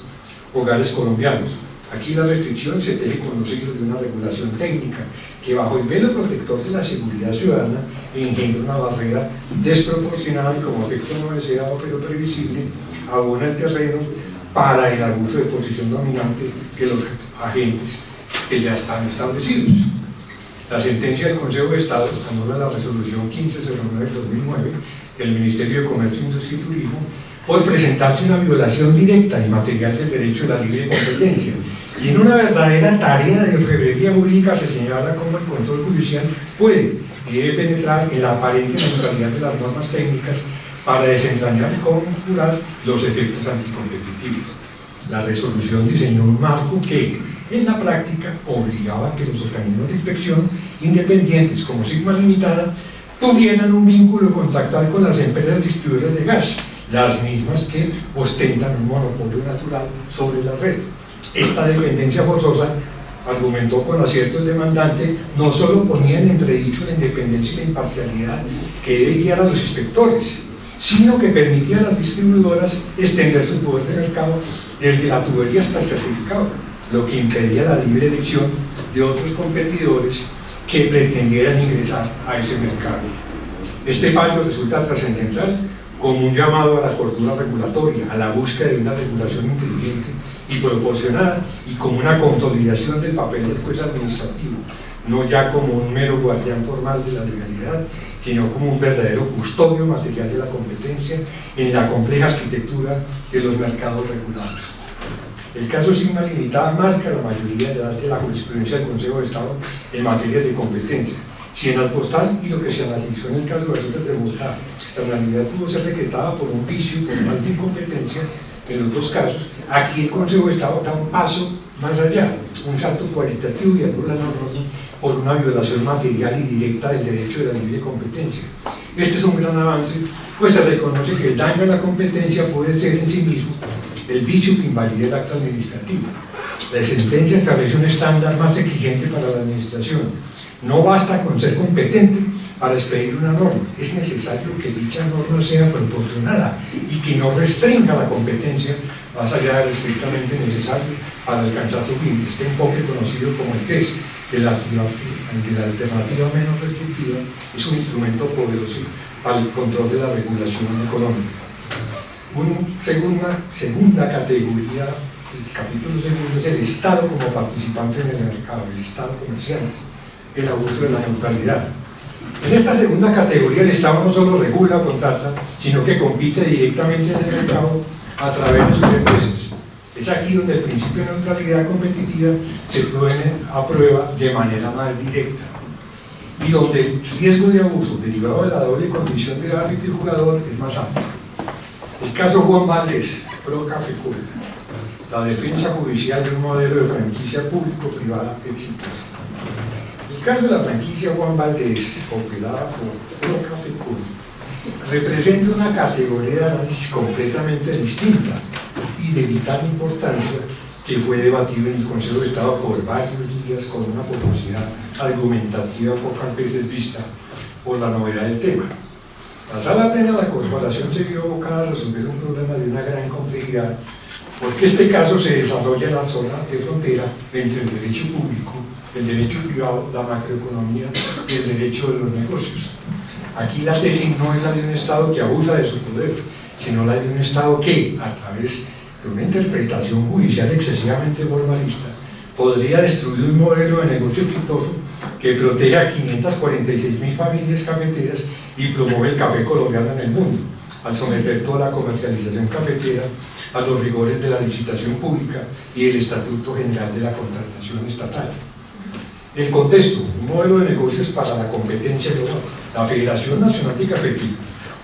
hogares colombianos. Aquí la restricción se teje con los siglos de una regulación técnica que, bajo el velo protector de la seguridad ciudadana, engendra una barrera desproporcionada y, como efecto no deseado pero previsible, abona el terreno para el abuso de posición dominante de los agentes que ya están establecidos. La sentencia del Consejo de Estado anula la resolución 1509 del 2009 del Ministerio de Comercio, Industria y Turismo por presentarse una violación directa y material del derecho de la libre competencia. Y en una verdadera tarea de orfebrería jurídica se señala cómo el control judicial puede y debe penetrar en la aparente neutralidad de las normas técnicas para desentrañar y conjurar los efectos anticompetitivos. La resolución diseñó un marco que, en la práctica, obligaba a que los organismos de inspección independientes como Sigma Limitada tuvieran un vínculo contractual con las empresas distribuidoras de gas, las mismas que ostentan un monopolio natural sobre la red. Esta dependencia forzosa, argumentó con acierto el demandante, no solo ponía en entredicho la independencia y la imparcialidad que debe guiar a los inspectores, sino que permitía a las distribuidoras extender su poder de mercado desde la tubería hasta el certificado, lo que impedía la libre elección de otros competidores que pretendieran ingresar a ese mercado. Este fallo resulta trascendental como un llamado a la cordura regulatoria, a la búsqueda de una regulación inteligente y proporcionada, y como una consolidación del papel del juez administrativo, no ya como un mero guardián formal de la legalidad, sino como un verdadero custodio material de la competencia en la compleja arquitectura de los mercados regulados. El caso Sigma Limitada marca la mayoría de la jurisprudencia del Consejo de Estado en materia de competencia. Si en el postal y lo que se analizó en el caso de Asuntos de Bogotá, la unanimidad pudo ser decretada por un vicio y por falta de incompetencia, en otros casos, aquí el Consejo de Estado da un paso más allá, un salto cualitativo y anula la norma por una violación material y directa del derecho de la libre competencia. Este es un gran avance, pues se reconoce que el daño a la competencia puede ser en sí mismo el vicio que invalide el acto administrativo. La sentencia establece un estándar más exigente para la administración. No basta con ser competente para expedir una norma, es necesario que dicha norma sea proporcionada y que no restrinja la competencia más allá de lo estrictamente necesario para alcanzar su fin. Este enfoque, conocido como el test de la alternativa menos restrictiva, es un instrumento poderoso para el control de la regulación económica. Una segunda categoría, el capítulo segundo, es el Estado como participante en el mercado, el Estado comerciante, el abuso de la neutralidad. En esta segunda categoría, el Estado no solo regula o contrata, sino que compite directamente en el mercado a través de sus empresas. Es aquí donde el principio de neutralidad competitiva se pone a prueba de manera más directa y donde el riesgo de abuso derivado de la doble condición de árbitro y jugador es más alto. El caso Juan Valdez, pro Cafecol, la defensa judicial de un modelo de franquicia público-privada exitosa. El caso de la franquicia Juan Valdez, operada por pro Cafecol, representa una categoría de análisis completamente distinta y de vital importancia que fue debatido en el Consejo de Estado por varios días con una porosidad argumentativa pocas veces vista por la novedad del tema. La Sala Plena de la Corporación se vio abocada a resolver un problema de una gran complejidad, porque este caso se desarrolla en la zona de frontera entre el derecho público, el derecho privado, la macroeconomía y el derecho de los negocios. Aquí la tesis no es la de un Estado que abusa de su poder, sino la de un Estado que, a través de una interpretación judicial excesivamente formalista, podría destruir un modelo de negocio exitoso que protege a 546.000 familias cafeteras y promueve el café colombiano en el mundo, al someter toda la comercialización cafetera a los rigores de la licitación pública y el Estatuto General de la Contratación Estatal. El contexto: un modelo de negocios para la competencia global. La Federación Nacional de Cafeteros,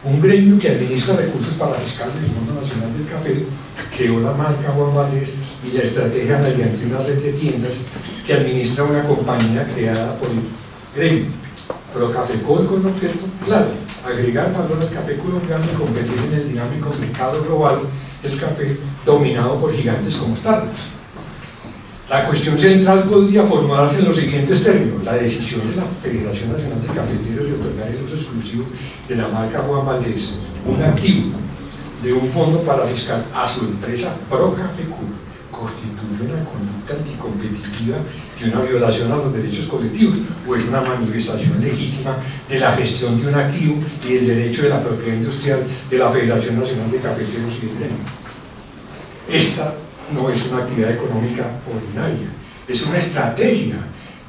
un gremio que administra recursos para fiscales del Fondo Nacional del Café, creó la marca Juan Valdez y la estrategia mediante una red de tiendas que administra una compañía creada por el gremio, Pro Cafecol, con objeto claro: agregar valor al café colombiano y competir en el dinámico mercado global del café dominado por gigantes como Starbucks. La cuestión central podría formularse en los siguientes términos: la decisión de la Federación Nacional de Cafeteros de otorgar el uso exclusivo de la marca Juan Valdez, un activo de un fondo para fiscal, a su empresa Pro Cafecol, constituye una conducta anticompetitiva y una violación a los derechos colectivos, o es una manifestación legítima de la gestión de un activo y del derecho de la propiedad industrial de la Federación Nacional de Cafeteros y del gremio. Esta no es una actividad económica ordinaria, es una estrategia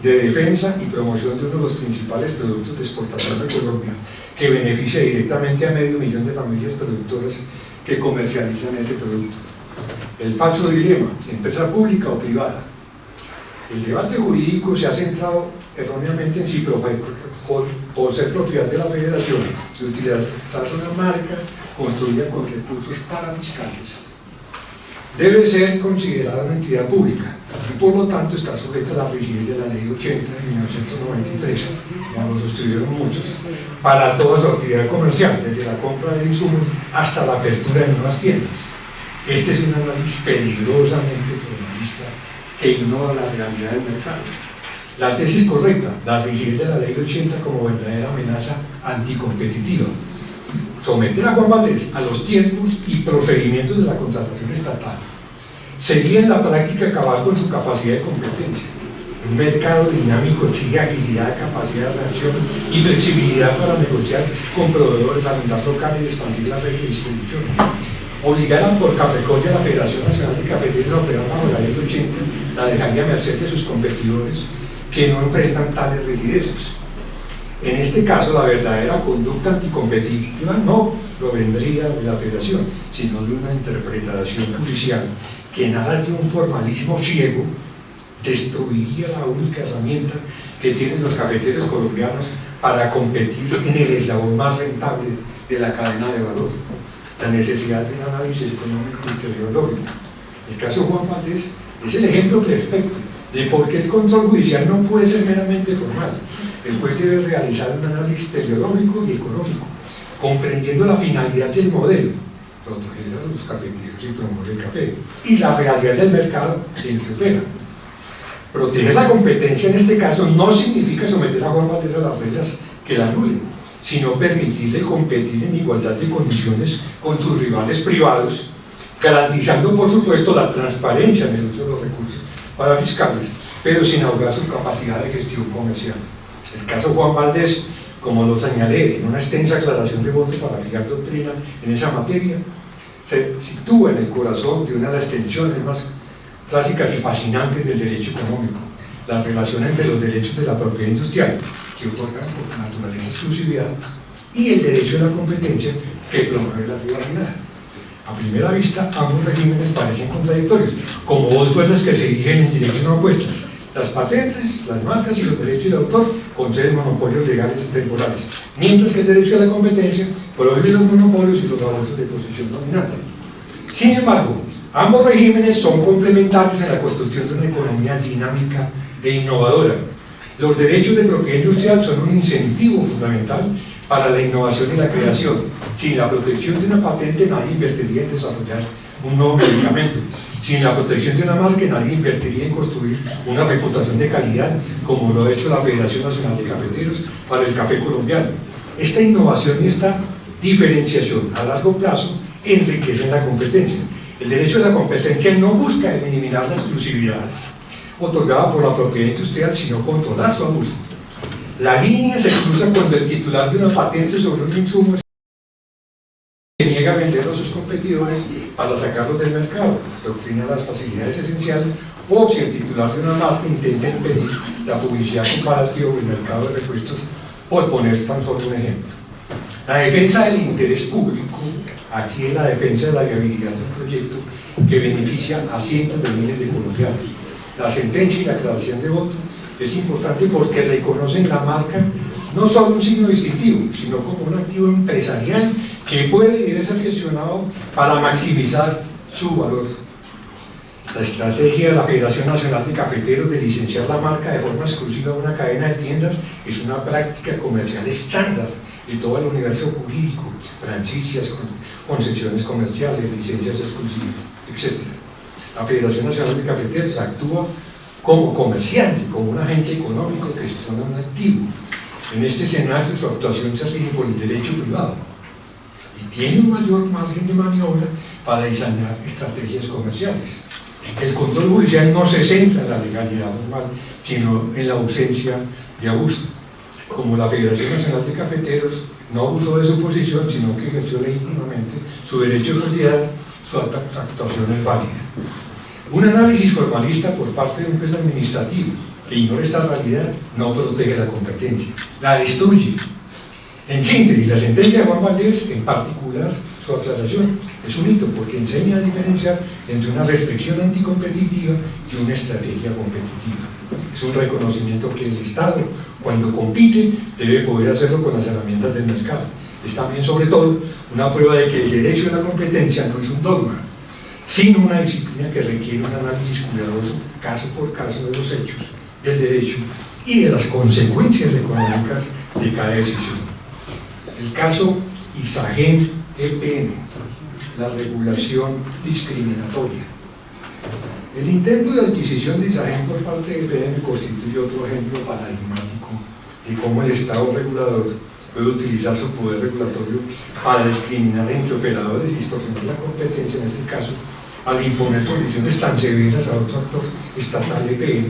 de defensa y promoción de uno de los principales productos de exportación de Colombia, que beneficia directamente a 500.000 de familias productoras que comercializan ese producto. El falso dilema: empresa pública o privada. El debate jurídico se ha centrado erróneamente en si por ser propiedad de la Federación y utilizar una marca construida con recursos parafiscales, debe ser considerada una entidad pública y por lo tanto está sujeta a la rigidez de la Ley 80 de 1993, como lo suscribieron muchos, para toda su actividad comercial, desde la compra de insumos hasta la apertura de nuevas tiendas. Este es un análisis peligrosamente formalista que ignora la realidad del mercado. La tesis correcta: la rigidez de la Ley 80 como verdadera amenaza anticompetitiva. Someter a Juan Valdez a los tiempos y procedimientos de la contratación estatal sería en la práctica acabar con su capacidad de competencia. Un mercado dinámico exige agilidad, capacidad de reacción y flexibilidad para negociar con proveedores, arrendar locales y expandir la red de distribución. Obligar a por Cafecol y a la Federación Nacional de Cafeteros a operar bajo la Ley 80 la dejaría a merced de sus competidores que no enfrentan tales rigideces. En este caso, la verdadera conducta anticompetitiva no provendría de la Federación, sino de una interpretación judicial que, nada de un formalismo ciego, destruiría la única herramienta que tienen los cafeteros colombianos para competir en el eslabón más rentable de la cadena de valor: la necesidad de un análisis económico y teleológico. El caso Juan Valdez es el ejemplo perfecto de por qué el control judicial no puede ser meramente formal. el juez debe realizar un análisis teleológico y económico, comprendiendo la finalidad del modelo, proteger a los cafeteros y promover el café, y la realidad del mercado en que opera. Proteger la competencia en este caso no significa someter a Juan Valdez a las reglas que la anulen, sino permitirle competir en igualdad de condiciones con sus rivales privados, garantizando por supuesto la transparencia en el uso de los recursos para fiscales, pero sin ahogar su capacidad de gestión comercial. El caso Juan Valdez, como lo señalé en una extensa aclaración de votos para fijar doctrina en esa materia, se sitúa en el corazón de una de las tensiones más clásicas y fascinantes del derecho económico, la relación entre los derechos de la propiedad industrial, que otorgan por naturaleza exclusividad, y el derecho de la competencia, que promueve la privacidad. A primera vista, ambos regímenes parecen contradictorios, como dos fuerzas que se dirigen en direcciones opuestas. Las patentes, las marcas y los derechos de autor conceden monopolios legales y temporales, mientras que el derecho a la competencia prohíbe los monopolios y los abusos de posición dominante. Sin embargo, ambos regímenes son complementarios en la construcción de una economía dinámica e innovadora. Los derechos de propiedad industrial son un incentivo fundamental para la innovación y la creación. Sin la protección de una patente nadie invertiría en desarrollar un nuevo medicamento. Sin la protección de una marca nadie invertiría en construir una reputación de calidad, como lo ha hecho la Federación Nacional de Cafeteros para el café colombiano. Esta innovación y esta diferenciación a largo plazo enriquecen la competencia. El derecho de la competencia no busca eliminar la exclusividad otorgada por la propiedad industrial, sino controlar su abuso. La línea se cruza cuando el titular de una patente sobre un insumo se niega a venderlo a sus competidores para sacarlos del mercado, doctrina las facilidades esenciales, o si el titular de una marca intenta impedir la publicidad comparativa del mercado de repuestos, por poner tan solo un ejemplo. La defensa del interés público, aquí es la defensa de la viabilidad del proyecto que beneficia a cientos de miles de colombianos. La sentencia y la aclaración de voto es importante porque reconocen la marca no solo un signo distintivo, sino como un activo empresarial que puede y debe ser gestionado para maximizar su valor. La estrategia de la Federación Nacional de Cafeteros de licenciar la marca de forma exclusiva a una cadena de tiendas es una práctica comercial estándar de todo el universo jurídico, franquicias, concesiones comerciales, licencias exclusivas, etc. La Federación Nacional de Cafeteros actúa como comerciante, como un agente económico que gestiona un activo. En este escenario su actuación se rige por el derecho privado y tiene un mayor margen de maniobra para diseñar estrategias comerciales. El control judicial no se centra en la legalidad normal, sino en la ausencia de abuso. Como la Federación Nacional de Cafeteros no abusó de su posición, sino que ejerció legítimamente su derecho de propiedad, su actuación es válida. Un análisis formalista por parte de un juez administrativo que ignora esta realidad no protege la competencia, la destruye. En síntesis, la sentencia de Juan Valdez, en particular su aclaración, es un hito porque enseña a diferenciar entre una restricción anticompetitiva y una estrategia competitiva. Es un reconocimiento que el Estado, cuando compite, debe poder hacerlo con las herramientas del mercado. Es también, sobre todo, una prueba de que el derecho a la competencia no es un dogma, sino una disciplina que requiere un análisis cuidadoso, caso por caso, de los hechos, del derecho y de las consecuencias económicas de cada decisión. El caso Isagen EPN, la regulación discriminatoria. El intento de adquisición de Isagen por parte de EPN constituye otro ejemplo paradigmático de cómo el Estado regulador puede utilizar su poder regulatorio para discriminar entre operadores y distorsionar la competencia, en este caso, al imponer condiciones tan severas a otro actor estatal EPN,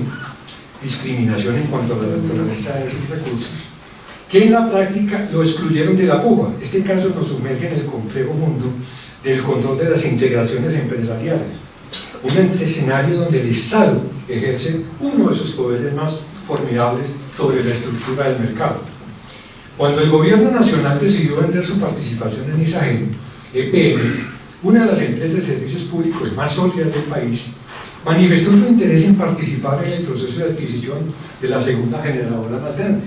discriminación en cuanto a la naturaleza de sus recursos, que en la práctica lo excluyeron de la puja. Este caso nos sumerge en el complejo mundo del control de las integraciones empresariales, un escenario donde el Estado ejerce uno de sus poderes más formidables sobre la estructura del mercado. Cuando el gobierno nacional decidió vender su participación en Isagen, EPN, una de las empresas de servicios públicos más sólidas del país, manifestó su interés en participar en el proceso de adquisición de la segunda generadora más grande.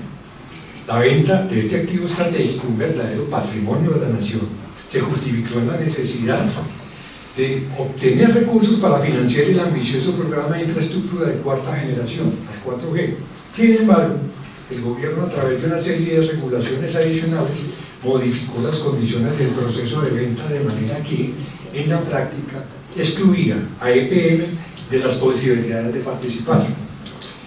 La venta de este activo estratégico, un verdadero patrimonio de la nación, se justificó en la necesidad de obtener recursos para financiar el ambicioso programa de infraestructura de cuarta generación, las 4G. Sin embargo, el gobierno, a través de una serie de regulaciones adicionales, modificó las condiciones del proceso de venta de manera que, en la práctica, excluía a EPM de las posibilidades de participar.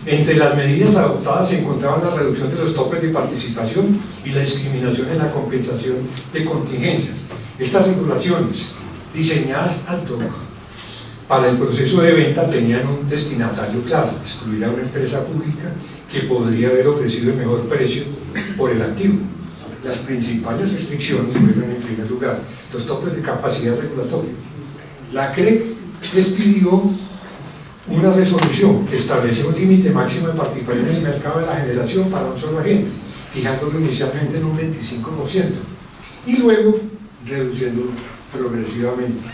Entre las medidas adoptadas se encontraban la reducción de los topes de participación y la discriminación en la compensación de contingencias. Estas regulaciones, diseñadas ad hoc para el proceso de venta, tenían un destinatario claro: excluir a una empresa pública que podría haber ofrecido el mejor precio por el activo. Las principales restricciones fueron, en primer lugar, los topes de capacidad regulatoria. La CREC les pidió una resolución que establecía un límite máximo de participación en el mercado de la generación para un solo agente, fijándolo inicialmente en un 25% y luego reduciéndolo progresivamente.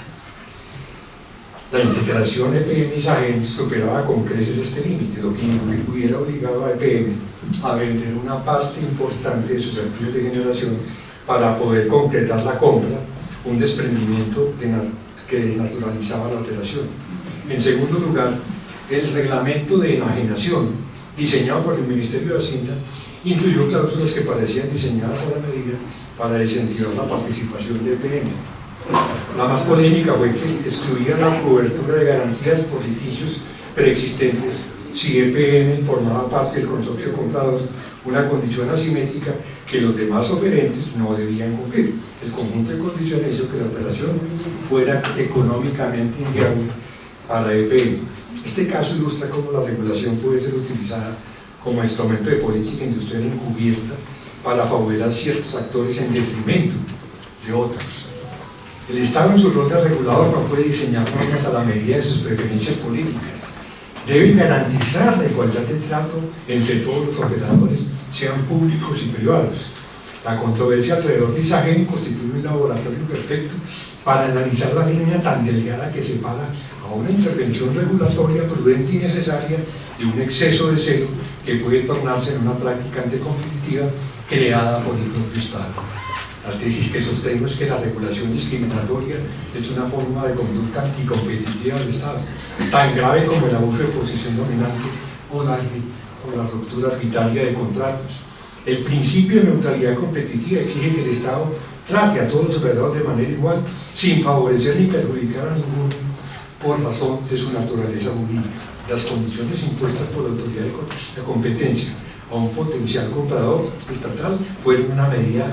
La integración EPM-SAGEN superaba con creces este límite, lo que hubiera obligado a EPM a vender una parte importante de sus activos de generación para poder concretar la compra, un desprendimiento que desnaturalizaba la operación. En segundo lugar, el reglamento de enajenación, diseñado por el Ministerio de Hacienda, incluyó cláusulas que parecían diseñadas a la medida para desincentivar la participación de EPM. La más polémica fue que excluía la cobertura de garantías por litigios preexistentes si EPM formaba parte del consorcio comprador, una condición asimétrica que los demás oferentes no debían cumplir. El conjunto de condiciones hizo que la operación fuera económicamente inviable para EPM. Este caso ilustra cómo la regulación puede ser utilizada como instrumento de política industrial encubierta para favorecer a ciertos actores en detrimento de otros. El Estado, en su rol de regulador, no puede diseñar normas a la medida de sus preferencias políticas. Debe garantizar la igualdad de trato entre todos los operadores, sean públicos y privados. La controversia alrededor de SAGEN constituye un laboratorio perfecto para analizar la línea tan delgada que separa a una intervención regulatoria prudente y necesaria de un exceso de celo que puede tornarse en una práctica anticompetitiva creada por el propio Estado. La tesis que sostengo es que la regulación discriminatoria es una forma de conducta anticompetitiva del Estado, tan grave como el abuso de posición dominante o la ruptura arbitraria de contratos. El principio de neutralidad competitiva exige que el Estado trate a todos los operadores de manera igual, sin favorecer ni perjudicar a ninguno por razón de su naturaleza jurídica. Las condiciones impuestas por la autoridad de competencia a un potencial comprador estatal fueron una medida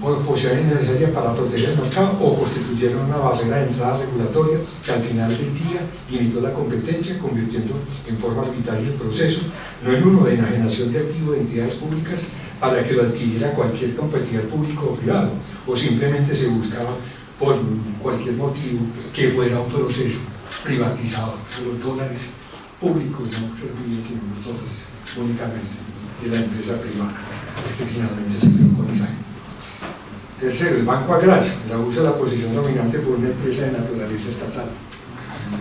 o posibilidad innecesaria para proteger el mercado o constituyeron una barrera de entrada regulatoria que al final del día limitó la competencia, convirtiendo en forma arbitraria el proceso, no en uno de enajenación de activos de entidades públicas para que lo adquiriera cualquier competidor público o privado, o simplemente se buscaba por cualquier motivo que fuera un proceso privatizado por los dólares públicos, no servirían sino los dólares únicamente de la empresa privada, que finalmente se quedó con esa. Tercero, el Banco Agrario, el abuso de la posición dominante por una empresa de naturaleza estatal.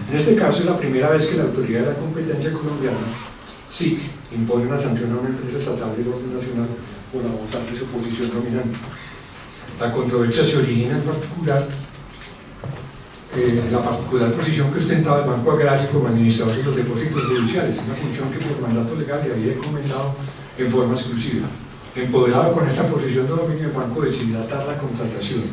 En este caso es la primera vez que la Autoridad de la Competencia Colombiana, SIC, impone una sanción a una empresa estatal del orden nacional por abusar de su posición dominante. La controversia se origina en particular la particular posición que ostentaba el Banco Agrario como administrador de los depósitos judiciales, una función que por mandato legal le había encomendado en forma exclusiva. Empoderado con esta posición de dominio, el banco decidió atar la contratación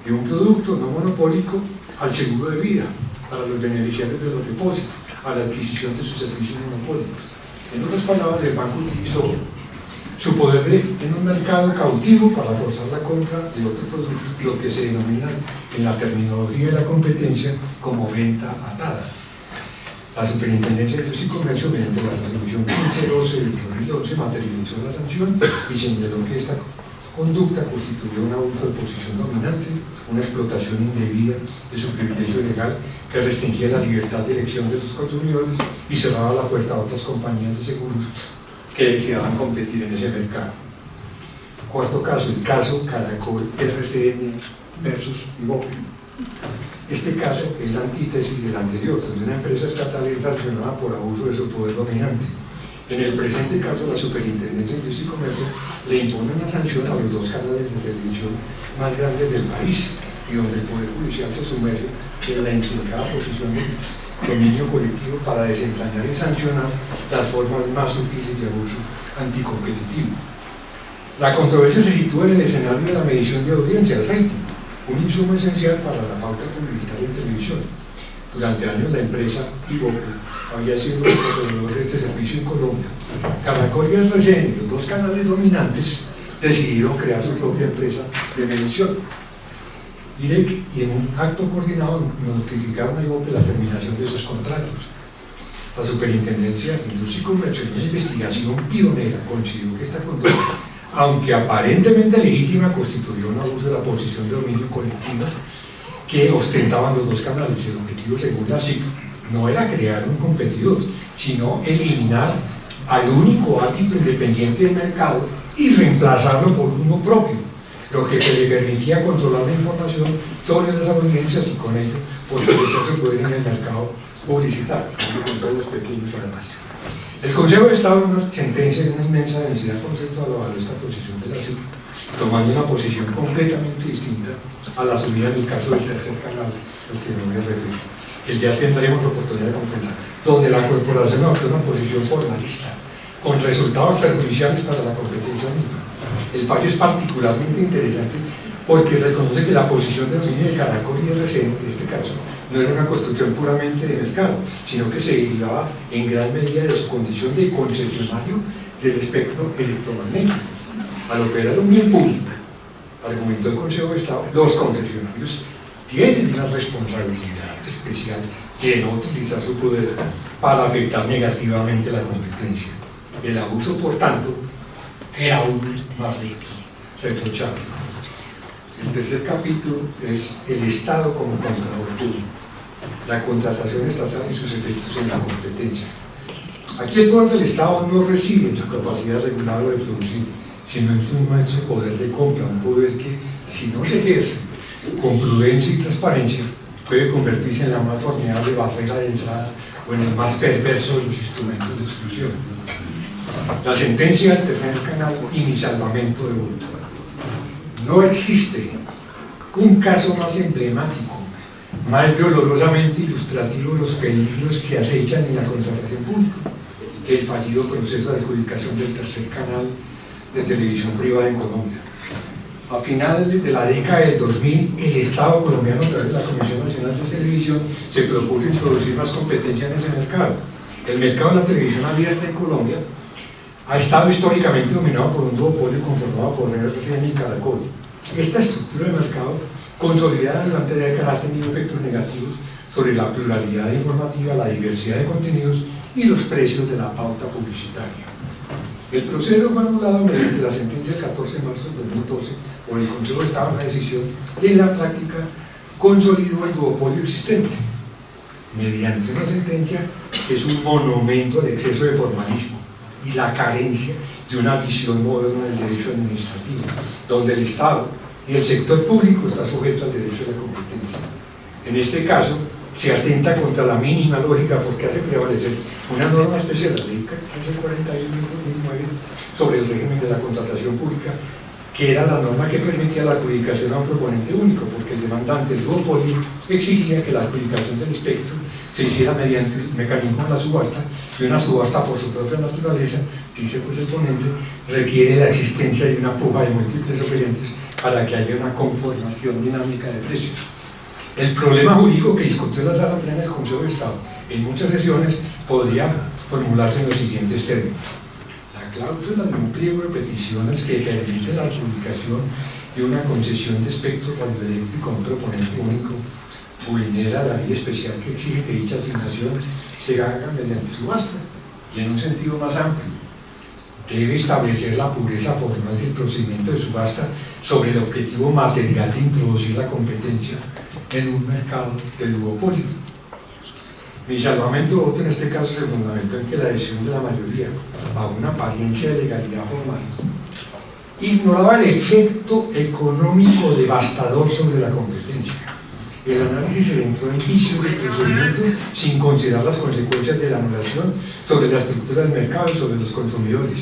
de un producto no monopólico al seguro de vida para los beneficiarios de los depósitos, a la adquisición de sus servicios monopólicos. En otras palabras, el banco utilizó su poder en un mercado cautivo para forzar la compra de otro producto, lo que se denomina en la terminología de la competencia como venta atada. La Superintendencia de Industria y Comercio, mediante la resolución 1512 del 2011, materializó la sanción y señaló que esta conducta constituyó un abuso de posición dominante, una explotación indebida de su privilegio legal que restringía la libertad de elección de los consumidores y cerraba la puerta a otras compañías de seguros que deseaban competir en ese mercado. Cuarto caso, el caso Caracol RCN versus Ibope. Este caso es la antítesis del anterior, donde una empresa estatal es sancionada por abuso de su poder dominante. En el presente caso, la Superintendencia de Industria y Comercio le impone una sanción a los dos canales de televisión más grandes del país y donde el Poder Judicial se sumerge en la intrincada posición del dominio colectivo para desentrañar y sancionar las formas más sutiles de abuso anticompetitivo. La controversia se sitúa en el escenario de la medición de audiencia, el rating, un insumo esencial para la pauta publicitaria en televisión. Durante años la empresa Ivoco había sido el proveedor de este servicio en Colombia. Caracol y RCN, los dos canales dominantes, decidieron crear su propia empresa de medición. IREC, y en un acto coordinado notificaron a Ivoco la terminación de esos contratos. La Superintendencia de Industria y Comercio, en una investigación pionera, consideró que esta conducta, aunque aparentemente legítima, constituyó un abuso de la posición de dominio colectiva que ostentaban los dos canales. El objetivo, según la SIC, no era crear un competidor, sino eliminar al único árbitro independiente del mercado y reemplazarlo por uno propio, lo que le permitía controlar la información sobre las audiencias y con ello fortalecer su poder en el mercado publicitario, con todos los pequeños además. El Consejo de Estado, en una sentencia de una inmensa densidad conceptual, avaló esta posición de la SIC, tomando una posición completamente distinta a la subida en el caso del tercer canal, al que no me refiero, que ya tendremos la oportunidad de comprender, donde la corporación adoptó una posición formalista, con resultados perjudiciales para la competencia misma. El fallo es particularmente interesante porque reconoce que la posición de dominio de Caracol y RCN, en este caso, no era una construcción puramente de mercado, sino que se derivaba en gran medida de su condición de concesionario del espectro electromagnético. Al operar un bien público, argumentó el Consejo de Estado, los concesionarios tienen una responsabilidad especial de no utilizar su poder para afectar negativamente la competencia. El abuso, por tanto, era aún más reprochable. El tercer capítulo es el Estado como contador público, la contratación estatal y sus efectos en la competencia. Aquí el poder del Estado no reside en su capacidad regular de producir, sino en su inmenso poder de compra, un poder que, si no se ejerce con prudencia y transparencia, puede convertirse en la más formidable barrera de entrada o en el más perverso de los instrumentos de exclusión. La sentencia del tercer canal y mi salvamento de voto. No existe un caso más emblemático, más dolorosamente ilustrativo de los peligros que acechan en la contratación pública que el fallido proceso de adjudicación del tercer canal de televisión privada en Colombia. A finales de la década del 2000, el Estado colombiano, a través de la Comisión Nacional de Televisión, se propuso introducir más competencia en ese mercado. El mercado de la televisión abierta en Colombia ha estado históricamente dominado por un duopolio conformado por RCN y Caracol. Esta estructura de mercado consolidada durante décadas ha tenido efectos negativos sobre la pluralidad informativa, la diversidad de contenidos y los precios de la pauta publicitaria. El proceso fue anulado mediante la sentencia del 14 de marzo de 2012 por el Consejo de Estado en la decisión y en la práctica consolidó el duopolio existente mediante una sentencia que es un monumento al exceso de formalismo y la carencia de una visión moderna del derecho administrativo, donde el Estado y el sector público está sujeto al derecho de la competencia. En este caso, se atenta contra la mínima lógica porque hace prevalecer una norma especial, la ley 1341/2009, sobre el régimen de la contratación pública, que era la norma que permitía la adjudicación a un proponente único, porque el demandante, el duopolio, exigía que la adjudicación del espectro se hiciera mediante el mecanismo de la subasta, y una subasta por su propia naturaleza, dice pues el ponente, requiere la existencia de una puja de múltiples oferentes para que haya una conformación dinámica de precios. El problema jurídico que discutió la Sala Plena del Consejo de Estado en muchas sesiones podría formularse en los siguientes términos. La cláusula de un pliego de peticiones que permite la adjudicación de una concesión de espectro radioeléctrico a un proponente único vulnera la ley especial que exige que dicha asignación se haga mediante subasta y en un sentido más amplio. Debe establecer la pureza formal del procedimiento de subasta sobre el objetivo material de introducir la competencia en un mercado de duopolio. Mi salvamento de voto en este caso se fundamentó en que la decisión de la mayoría, a una apariencia de legalidad formal, ignoraba el efecto económico devastador sobre la competencia. El análisis se entró en vicios de procedimiento sin considerar las consecuencias de la anulación sobre la estructura del mercado y sobre los consumidores.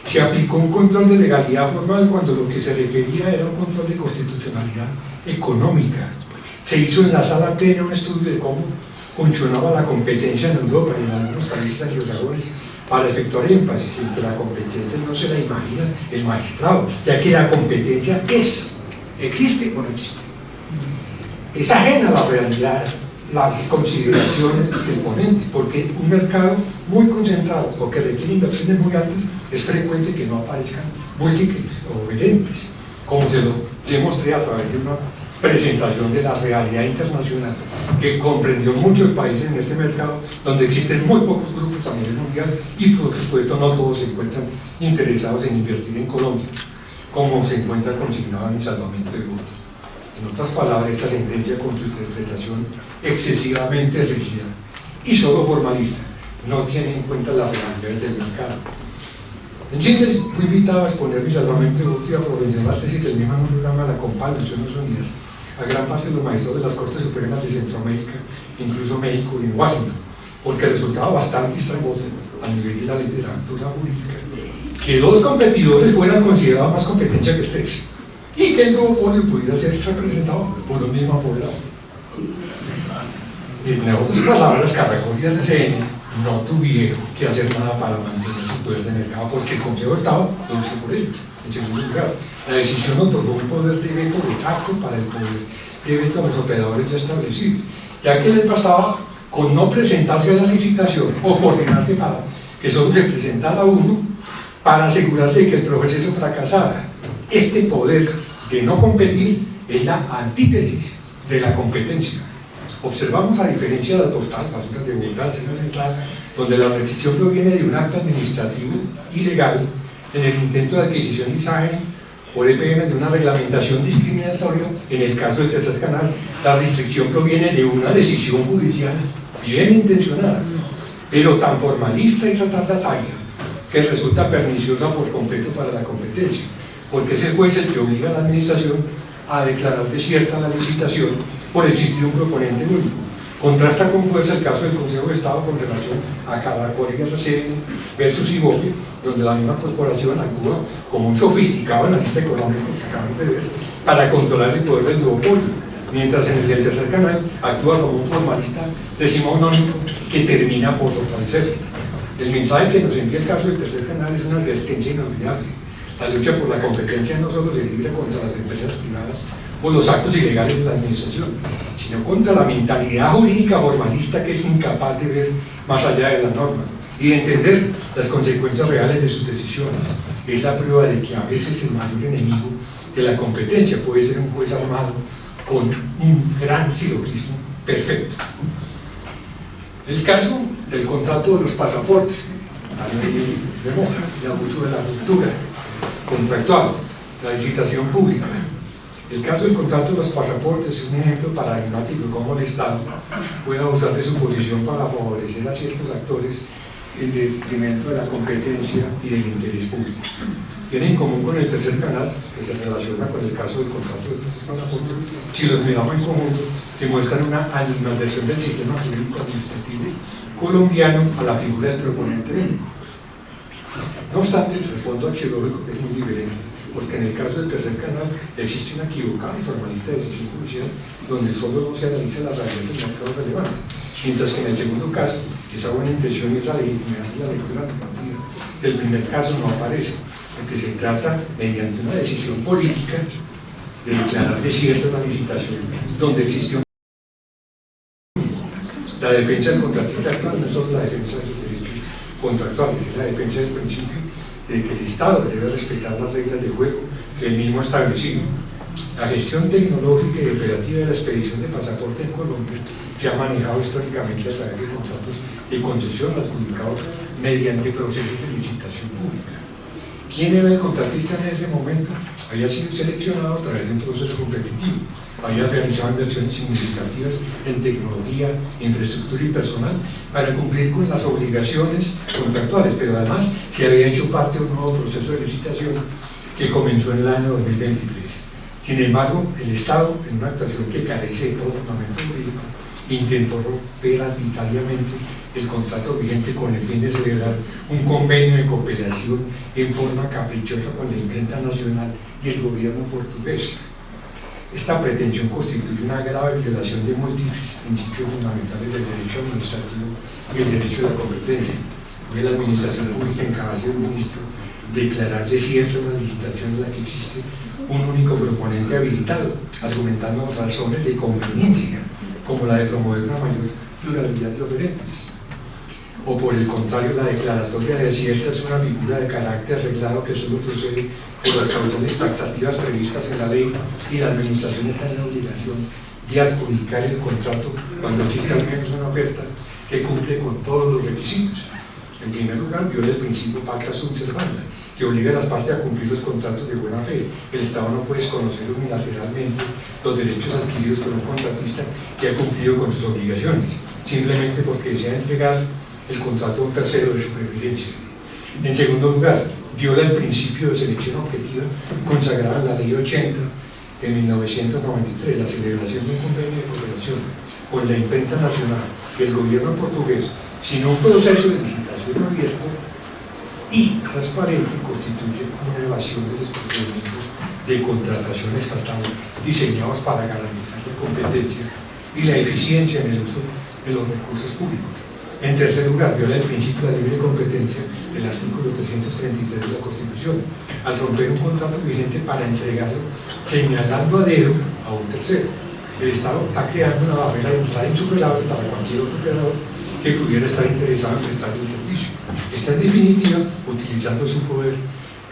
Se aplicó un control de legalidad formal cuando lo que se requería era un control de constitucionalidad económica. Se hizo en la Sala Plena un estudio de cómo funcionaba la competencia en Europa y en algunos países anglosajones para efectuar énfasis en que la competencia no se la imagina el magistrado, ya que la competencia existe o no existe. Es ajena a la realidad, las consideraciones del ponente, porque un mercado muy concentrado o que requiere inversiones muy altas, es frecuente que no aparezcan múltiples o evidentes, como se lo demostré a través de una presentación de la realidad internacional que comprendió muchos países en este mercado, donde existen muy pocos grupos a nivel mundial y por supuesto no todos se encuentran interesados en invertir en Colombia, como se encuentra consignado en el salvamento de votos. En otras palabras, esta sentencia, con su interpretación excesivamente rígida y solo formalista, no tiene en cuenta las realidades del mercado. En Chile fui invitado a exponer mi salvamento de votos y a promocionar la tesis del mismo programa de la COMPAL, Naciones Unidas, a gran parte de los magistrados de las Cortes Supremas de Centroamérica, incluso México y en Washington, porque resultaba bastante estrambótico a nivel de la literatura jurídica que dos competidores fueran considerados más competencia que tres, y que el duopolio pudiera ser representado por un mismo apoderado. En otras palabras, Caracol y RCN no tuvieron que hacer nada para mantener su poder de mercado, porque el Consejo de Estado lo hizo por ellos. En segundo lugar, la decisión otorgó un poder de veto de facto para el poder de veto a los operadores ya establecidos, ya que les bastaba con no presentarse a la licitación o coordinarse para que solo se presentara uno para asegurarse de que el proceso fracasara. Este poder de no competir es la antítesis de la competencia. Observamos la diferencia de las postales básicas de Bogotá, donde la restricción proviene de un acto administrativo ilegal en el intento de adquisición de imagen por EPM de una reglamentación discriminatoria. En el caso del Tercer Canal, la restricción proviene de una decisión judicial bien intencionada, pero tan formalista y tratataria que resulta perniciosa por completo para la competencia, porque es el juez el que obliga a la administración a declarar desierta la licitación por existir un proponente único. Contrasta con fuerza el caso del Consejo de Estado con relación a Caracol y RCN versus Ibope, donde la misma corporación actúa como un sofisticado analista económico que acabamos de ver para controlar el poder del duopolio, mientras en el del Tercer Canal actúa como un formalista decimonónico que termina por fortalecerlo. El mensaje que nos envía el caso del Tercer Canal es una advertencia inolvidable. La lucha por la competencia no solo se libra contra las empresas privadas o los actos ilegales de la administración, sino contra la mentalidad jurídica formalista que es incapaz de ver más allá de la norma y de entender las consecuencias reales de sus decisiones. Es la prueba de que a veces el mayor enemigo de la competencia puede ser un juez armado con un gran silogismo perfecto. El caso del contrato de los pasaportes, de Moja, el abuso de la ruptura contractual, la licitación pública. El caso del contrato de los pasaportes es un ejemplo paradigmático de cómo el Estado puede abusar de su posición para favorecer a ciertos actores en detrimento de la competencia y del interés público. Tiene en común con el Tercer Canal, que se relaciona con el caso del contrato de los pasaportes. Si los miramos en conjunto, demuestran una animadversión del sistema jurídico administrativo colombiano a la figura del proponente único. No obstante, el fondo axiológico es muy diferente, porque en el caso del Tercer Canal existe una equivocada y formalista decisión judicial donde solo no se analiza la realidad del mercado relevante, mientras que en el segundo caso, esa buena intención y esa legitimidad de la lectura normativa del primer caso no aparece, porque se trata mediante una decisión política de declarar desierta una licitación donde existe la defensa del contratista actual, no es solo la defensa de sus derechos contractuales, es la defensa del principio de que el Estado debe respetar las reglas de juego que él mismo ha establecido. La gestión tecnológica y operativa de la expedición de pasaporte en Colombia se ha manejado históricamente a través de contratos de concesión adjudicados mediante procesos de licitación pública. ¿Quién era el contratista en ese momento? Había sido seleccionado a través de un proceso competitivo, había realizado inversiones significativas en tecnología, infraestructura y personal para cumplir con las obligaciones contractuales, pero además se había hecho parte de un nuevo proceso de licitación que comenzó en el año 2023. Sin embargo, el Estado, en una actuación que carece de todo fundamento jurídico, intentó romper arbitrariamente el contrato vigente con el fin de celebrar un convenio de cooperación en forma caprichosa con la imprenta nacional y el gobierno portugués. Esta pretensión constituye una grave violación de múltiples principios fundamentales del derecho administrativo y el derecho de la competencia. de la administración pública en cabeza del ministro declarar desierta una licitación en la que existe un único proponente habilitado, argumentando razones de conveniencia, como la de promover una mayor pluralidad de oferentes. O por el contrario, la declaratoria desierta es una figura de carácter arreglado que solo procede por las causales taxativas previstas en la ley, y la administración está en la obligación de adjudicar el contrato cuando existe al menos una oferta que cumple con todos los requisitos. En primer lugar, viola el principio pacta sunt servanda, que obliga a las partes a cumplir los contratos de buena fe. El Estado no puede desconocer unilateralmente los derechos adquiridos por un contratista que ha cumplido con sus obligaciones, simplemente porque desea entregar el contrato a un tercero de su preferencia. En segundo lugar, viola el principio de selección objetiva consagrado en la Ley 80 de 1993, la celebración de un convenio de cooperación con la imprenta nacional y el gobierno portugués, sino un proceso de licitación abierto y transparente, constituye una evasión de los procedimientos de contratación estatal diseñados para garantizar la competencia y la eficiencia en el uso de los recursos públicos. En tercer lugar, viola el principio de la libre competencia del artículo 333 de la Constitución, al romper un contrato vigente para entregarlo señalando a dedo a un tercero. El Estado está creando una barrera de entrada insuperable para cualquier otro operador que pudiera estar interesado en prestar el servicio. Está en definitiva utilizando su poder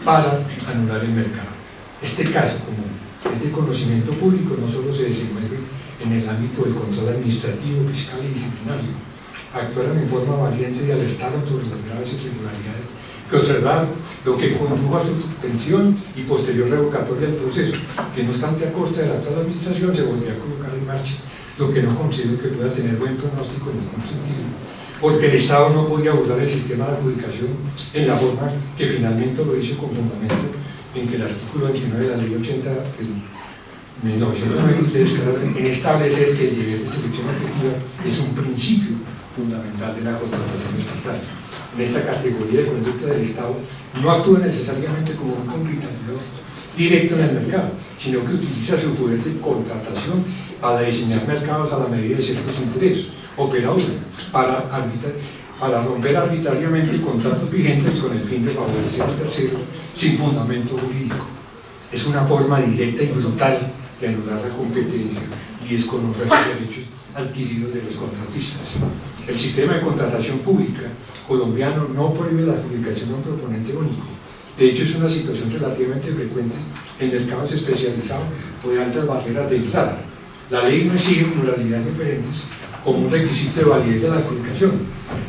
para anular el mercado. Este caso, como es de conocimiento público, no solo se desenvuelve en el ámbito del control administrativo, fiscal y disciplinario. Actuaron en forma valiente y alertaron sobre las graves irregularidades que observaron, lo que condujo a su suspensión y posterior revocatoria del proceso, que no obstante a costa de la actual administración se volvió a colocar en marcha, lo que no considero que pueda tener buen pronóstico en ningún sentido, porque el Estado no podía abordar el sistema de adjudicación en la forma que finalmente lo hizo, con fundamento en que el artículo 29 de la Ley 80 del 1993 en establecer que el deber de selección objetiva es un principio fundamental de la contratación estatal. En esta categoría de conducta del Estado no actúa necesariamente como un competidor directo en el mercado, sino que utiliza su poder de contratación para diseñar mercados a la medida de ciertos intereses, operadores, para romper arbitrariamente contratos vigentes con el fin de favorecer al tercero sin fundamento jurídico. Es una forma directa y brutal de anular la competencia y desconocer los derechos adquiridos de los contratistas. El sistema de contratación pública colombiano no prohíbe la adjudicación a un proponente único. De hecho, es una situación relativamente frecuente en mercados especializados o de altas barreras de entrada. La ley no exige pluralidad de oferentes como un requisito de validez de la adjudicación.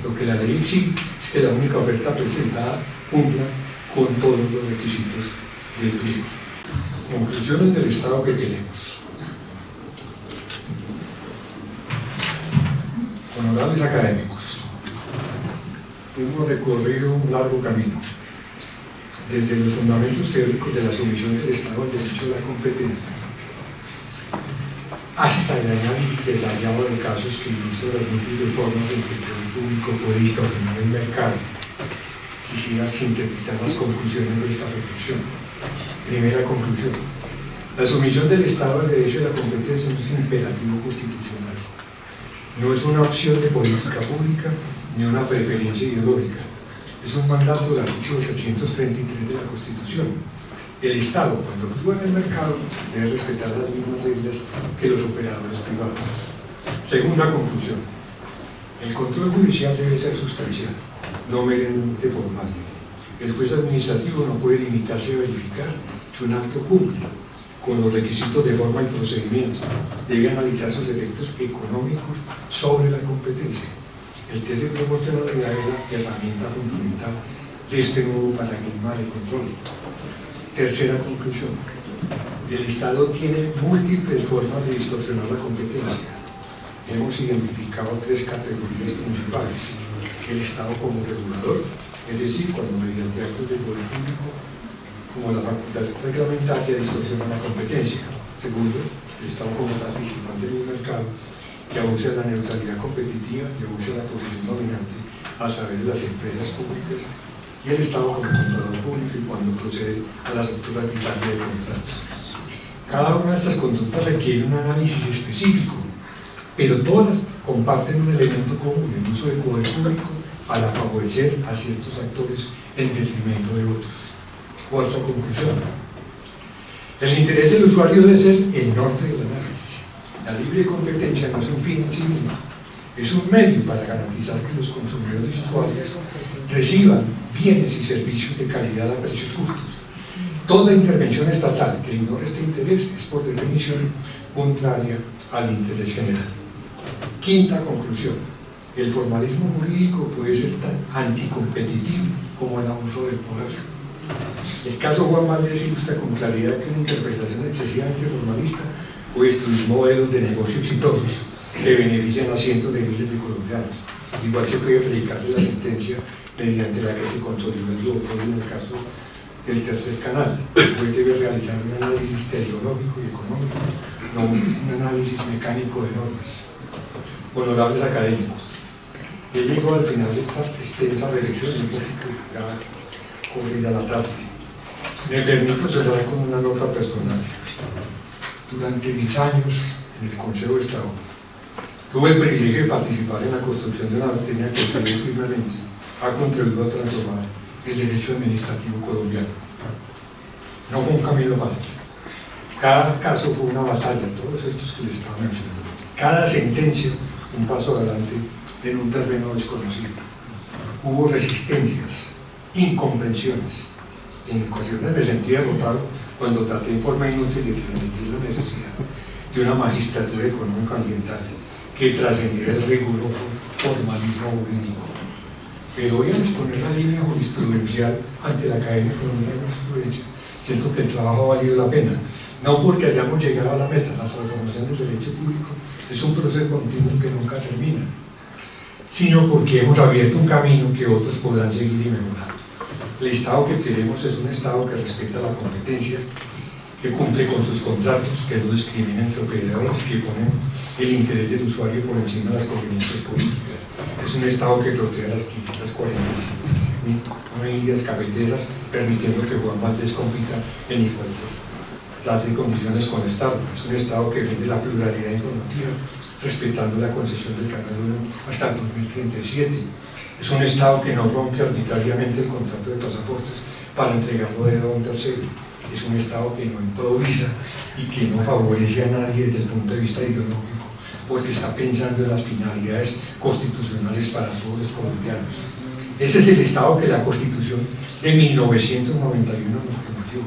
Lo que la ley exige es que la única oferta presentada cumpla con todos los requisitos del pliego. Conclusiones del Estado que queremos. Honorables académicos, hemos recorrido un largo camino, desde los fundamentos teóricos de la sumisión del Estado al derecho a la competencia, hasta el análisis detallado de casos que ilustran las múltiples formas en que el poder público puede distorsionar el mercado. Quisiera sintetizar las conclusiones de esta reflexión. Primera conclusión: la sumisión del Estado al derecho a la competencia no es un imperativo constitucional. No es una opción de política pública ni una preferencia ideológica. Es un mandato del artículo 333 de la Constitución. El Estado, cuando actúa en el mercado, debe respetar las mismas reglas que los operadores privados. Segunda conclusión: el control judicial debe ser sustancial, no meramente formal. El juez administrativo no puede limitarse a verificar que un acto cumple con los requisitos de forma y procedimiento. Debe analizar sus efectos económicos sobre la competencia. El test de proporcionalidad es la herramienta fundamental de este nuevo paradigma de control. Tercera conclusión: el Estado tiene múltiples formas de distorsionar la competencia. Hemos identificado tres categorías principales: el Estado como regulador, es decir, cuando mediante actos de poder público como la facultad reglamentaria distorsiona la competencia. Segundo, el Estado como participante en un mercado que abusa de la neutralidad competitiva y abusa de la posición dominante a través de las empresas públicas. Y el Estado como controlador público y cuando procede a la ruptura arbitraria de contratos. Cada una de estas conductas requiere un análisis específico, pero todas comparten un elemento común: el uso del poder público para favorecer a ciertos actores en detrimento de otros. Cuarta conclusión. El interés del usuario debe ser el norte del análisis. La libre competencia no es un fin en sí mismo, es un medio para garantizar que los consumidores y usuarios reciban bienes y servicios de calidad a precios justos. Toda intervención estatal que ignore este interés es por definición contraria al interés general. Quinta conclusión. El formalismo jurídico puede ser tan anticompetitivo como el abuso del poder. El caso Juan Valdez ilustra con claridad que una interpretación excesivamente formalista puede destruir modelos de negocio exitosos que benefician a cientos de miles de colombianos. Igual se puede predicar de la sentencia mediante la que se consolidó el duopolio en el caso del tercer canal. Hoy debe realizar un análisis teleológico y económico, no un análisis mecánico de normas. Honorables académicos, he llegado al final de esta extensa reflexión, un poquito ya corrida la tarde. Me permito cerrar con una nota personal. Durante mis años en el Consejo de Estado, tuve el privilegio de participar en la construcción de una doctrina que creo firmemente ha contribuido a transformar el derecho administrativo colombiano. No fue un camino fácil. Cada caso fue una batalla, todos estos que les estaba mencionando. Cada sentencia, un paso adelante en un terreno desconocido. Hubo resistencias, incomprensiones. En ocasiones me sentí derrotado cuando traté en forma inútil de transmitir la necesidad de una magistratura económico-ambiental que trascendiera el riguroso formalismo jurídico. Pero hoy, al exponer la línea jurisprudencial ante la Academia Colombiana de Jurisprudencia, siento que el trabajo ha valido la pena, no porque hayamos llegado a la meta. La transformación del derecho público es un proceso continuo que nunca termina, sino porque hemos abierto un camino que otros podrán seguir y mejorar. El Estado que queremos es un Estado que respeta la competencia, que cumple con sus contratos, que no discrimina entre operadores, que ponen el interés del usuario por encima de las conveniencias políticas. Es un Estado que protege las 545 millas cafeteras, permitiendo que Juan Valdez compita en igualdad de condiciones con el Estado. Es un Estado que vende la pluralidad informativa, respetando la concesión del Canal 1 hasta el 2037. Es un Estado que no rompe arbitrariamente el contrato de pasaportes para entregarlo a un tercero. Es un Estado que no improvisa y que no favorece a nadie desde el punto de vista ideológico, porque está pensando en las finalidades constitucionales para todos los colombianos. Ese es el Estado que la Constitución de 1991 nos prometió.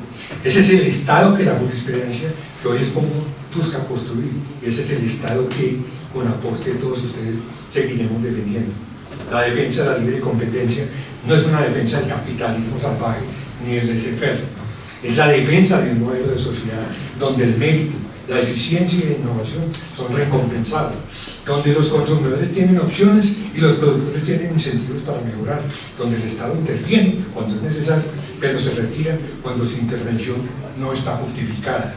Ese es el Estado que la jurisprudencia que hoy es como busca construir. Ese es el Estado que, con aporte de todos ustedes, seguiremos defendiendo. La defensa de la libre competencia no es una defensa del capitalismo salvaje ni del laissez-faire. Es la defensa de un modelo de sociedad donde el mérito, la eficiencia y la innovación son recompensados, donde los consumidores tienen opciones y los productores tienen incentivos para mejorar, donde el Estado interviene cuando es necesario, pero se retira cuando su intervención no está justificada.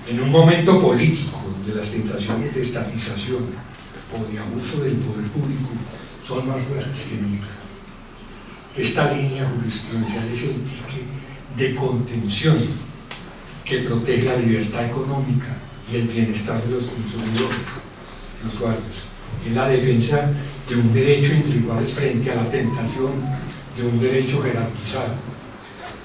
En un momento político donde las tentaciones de estatización o de abuso del poder público son más fuertes que nunca, esta línea jurisprudencial es el dique de contención que protege la libertad económica y el bienestar de los consumidores, los usuarios. Es la defensa de un derecho entre iguales frente a la tentación de un derecho jerarquizado.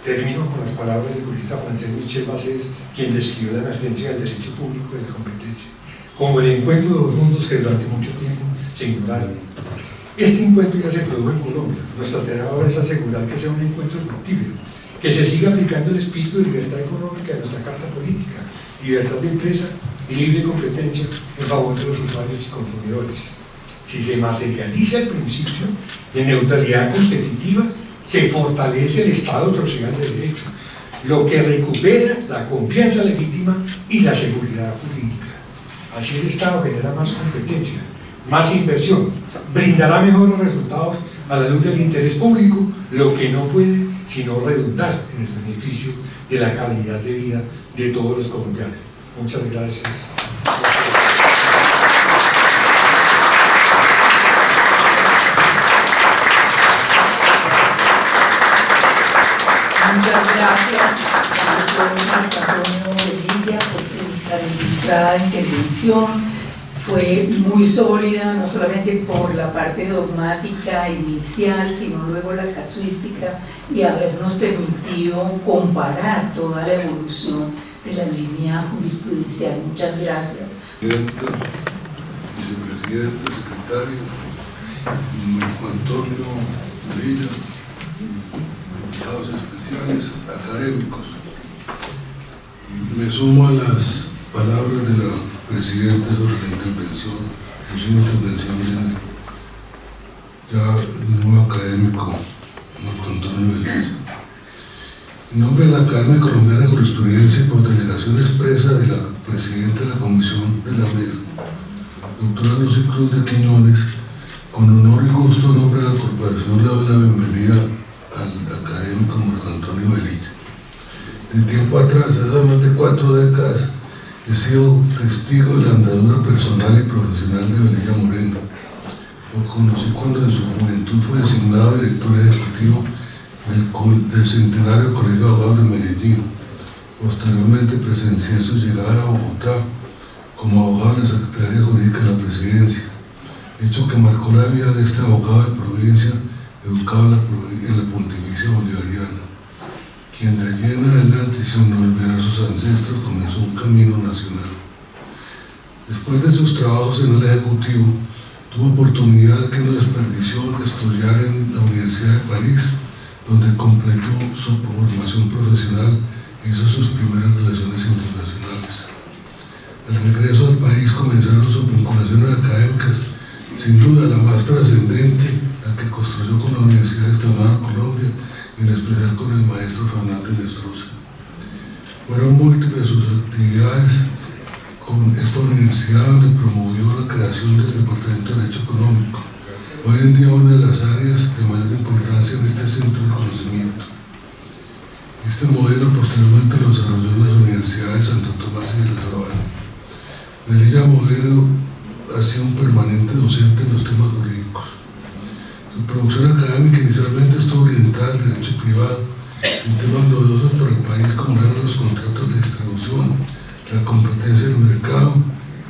Termino con las palabras del jurista francés Michel Basset, quien describió la emergencia del derecho público y de la competencia como el encuentro de dos mundos que durante mucho tiempo se ignoraron. Este encuentro ya se produjo en Colombia. Nuestra tarea ahora es asegurar que sea un encuentro fructífero, que se siga aplicando el espíritu de libertad económica de nuestra Carta Política, libertad de empresa y libre competencia en favor de los usuarios y consumidores. Si se materializa el principio de neutralidad competitiva, se fortalece el Estado social de derecho, lo que recupera la confianza legítima y la seguridad jurídica. Así el Estado genera más competencia, más inversión, brindará mejores resultados a la luz del interés público, lo que no puede sino redundar en el beneficio de la calidad de vida de todos los colombianos. Muchas gracias. Muchas gracias al doctor Marco Antonio Velilla por su tan ilustrada intervención. fue muy sólida, no solamente por la parte dogmática inicial, sino luego la casuística y habernos permitido comparar toda la evolución de la línea jurisprudencial. Muchas gracias. Presidenta, vicepresidente, secretario, Marco Antonio Velilla, invitados especiales, académicos. Me sumo a las palabras de la presidenta sobre la intervención, inclusive intervención del ya nuevo académico Marco Antonio Velilla. En nombre de la Academia Colombiana de Jurisprudencia y por delegación expresa de la presidenta de la Comisión de la MED, doctora Lucy Cruz de Quiñones, con honor y gusto en nombre de la corporación le doy la bienvenida al académico Marco Antonio Velilla. De tiempo atrás, hace más de 4 décadas, he sido testigo de la andadura personal y profesional de Velilla Moreno. Lo conocí cuando en su juventud fue designado director ejecutivo del Centenario Colegio de Abogados de Medellín. Posteriormente presencié su llegada a Bogotá como abogado de la Secretaría Jurídica de la Presidencia, hecho que marcó la vida de este abogado de provincia educado en la Pontificia Bolivariana, quien de allí en adelante, sin olvidar sus ancestros, comenzó un camino nacional. Después de sus trabajos en el Ejecutivo, tuvo oportunidad que no desperdició de estudiar en la Universidad de París, donde completó su formación profesional e hizo sus primeras relaciones internacionales. Al regreso al país comenzaron sus vinculaciones académicas, sin duda la más trascendente, la que construyó con la Universidad Externada de Colombia y en especial con el maestro Fernando Inestrosa. Fueron múltiples sus actividades con esta universidad, donde promovió la creación del Departamento de Derecho Económico, hoy en día una de las áreas de mayor importancia en este centro de conocimiento. Este modelo posteriormente lo desarrolló en las universidades de Santo Tomás y de La Sabana. Velilla Moreno ha sido un permanente docente en los temas jurídicos. Su producción académica inicialmente estuvo orientada al derecho privado, en temas novedosos para el país como eran los contratos de distribución, la competencia del mercado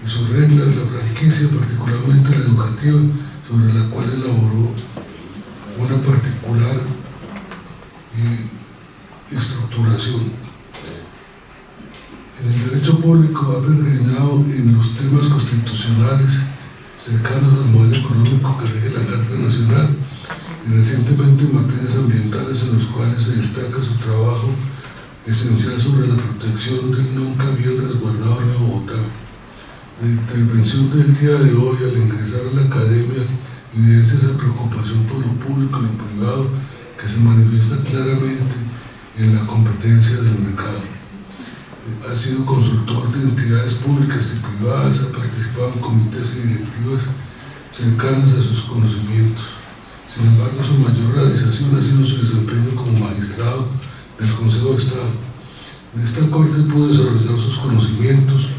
y sus reglas, la franquicia, particularmente la educativa, sobre la cual elaboró una particular estructuración. En el derecho público ha peregrinado en los temas constitucionales cercanos al modelo económico que rige la Carta Nacional y recientemente en materias ambientales, en los cuales se destaca su trabajo esencial sobre la protección del nunca bien resguardado río Bogotá. La intervención del día de hoy al ingresar a la academia evidencia esa preocupación por lo público y lo privado que se manifiesta claramente en la competencia del mercado. Ha sido consultor de entidades públicas y privadas, ha participado en comités y directivas cercanas a sus conocimientos. Sin embargo, su mayor realización ha sido su desempeño como magistrado del Consejo de Estado. En esta corte pudo desarrollar sus conocimientos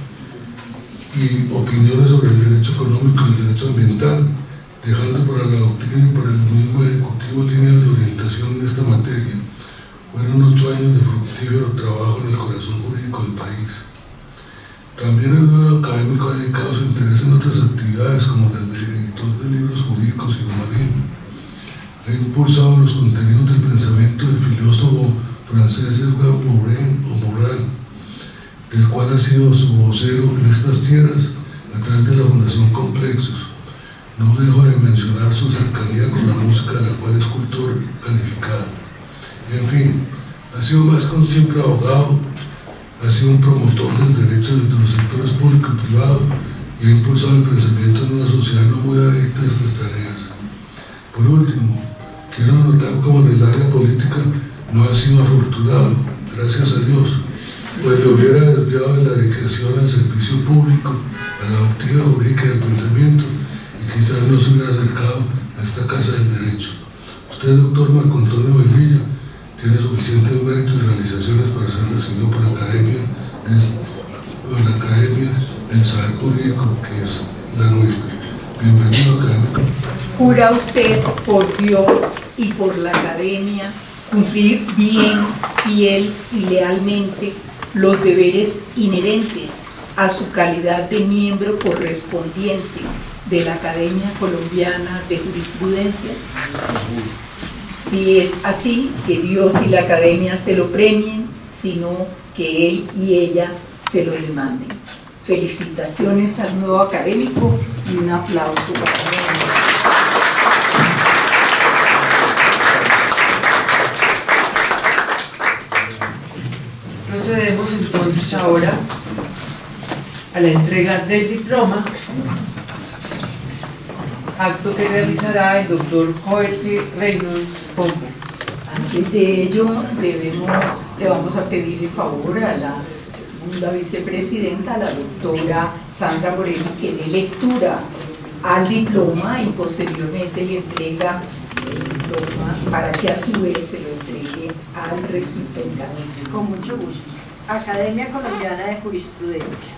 y opiniones sobre el derecho económico y el derecho ambiental, dejando para la doctrina y para el mismo Ejecutivo líneas de orientación en esta materia. Fueron 8 años de fructífero trabajo en el corazón jurídico del país. También el nuevo académico ha dedicado su interés en otras actividades como las de editor de libros jurídicos y humanismo. Ha impulsado los contenidos del pensamiento del filósofo francés Edouard Morin, del cual ha sido su vocero en estas tierras a través de la Fundación Complexos. No dejo de mencionar su cercanía con la música, de la cual es cultor calificado. En fin, ha sido más que un simple abogado, ha sido un promotor del derecho desde los sectores público y privado y ha impulsado el pensamiento en una sociedad no muy adicta a estas tareas. Por último, quiero notar cómo en el área política no ha sido afortunado, gracias a Dios, pues lo hubiera desviado de la dedicación al servicio público, a la doctrina jurídica del pensamiento, y quizás no se hubiera acercado a esta casa del derecho. Usted, doctor Marco Antonio Velilla, tiene suficientes méritos y realizaciones para ser recibido por la Academia del Saber Jurídico, que es la nuestra. Bienvenido, académico. ¿Jura usted por Dios y por la Academia cumplir bien, fiel y lealmente los deberes inherentes a su calidad de miembro correspondiente de la Academia Colombiana de Jurisprudencia? Si es así, que Dios y la Academia se lo premien, sino que él y ella se lo demanden. Felicitaciones al nuevo académico y un aplauso para él. Procedemos entonces ahora a la entrega del diploma, acto que realizará el doctor Jorge Reynolds Pombo. Antes de ello, le vamos a pedir el favor a la segunda vicepresidenta, la doctora Sandra Moreno, que dé lectura al diploma y posteriormente le entrega el diploma para que a su vez se lo entregue al recipientante. Con mucho gusto. Academia Colombiana de Jurisprudencia.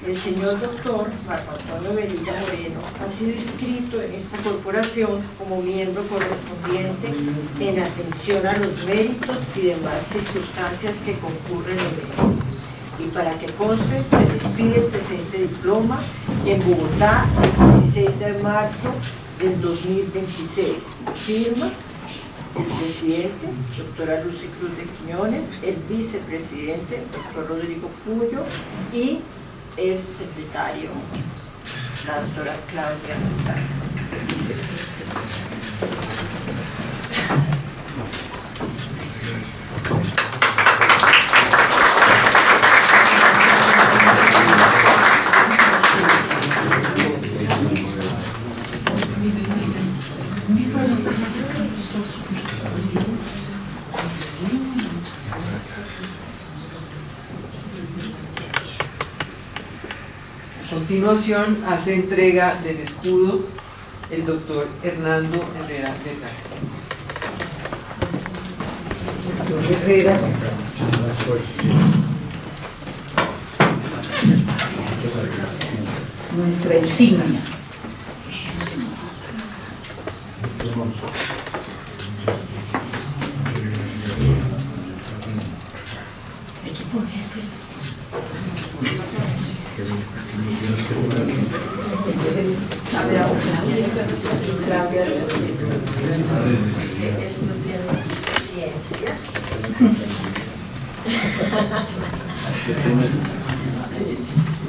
El señor doctor Marco Antonio Velilla Moreno ha sido inscrito en esta corporación como miembro correspondiente en atención a los méritos y demás circunstancias que concurren en él. Y para que conste, se les pide el presente diploma en Bogotá el 16 de marzo del 2026. Firma el presidente, doctora Lucy Cruz de Quiñones, el vicepresidente, doctor Rodrigo Puyo, y el secretario, la doctora Claudia Montano, vicepresidente. A continuación hace entrega del escudo el doctor Hernando Herrera Vergara. Doctor Herrera. Nuestra insignia. Hay que ponerse. Entonces, Claudia, Esto tiene ciencia. Sí, sí, sí.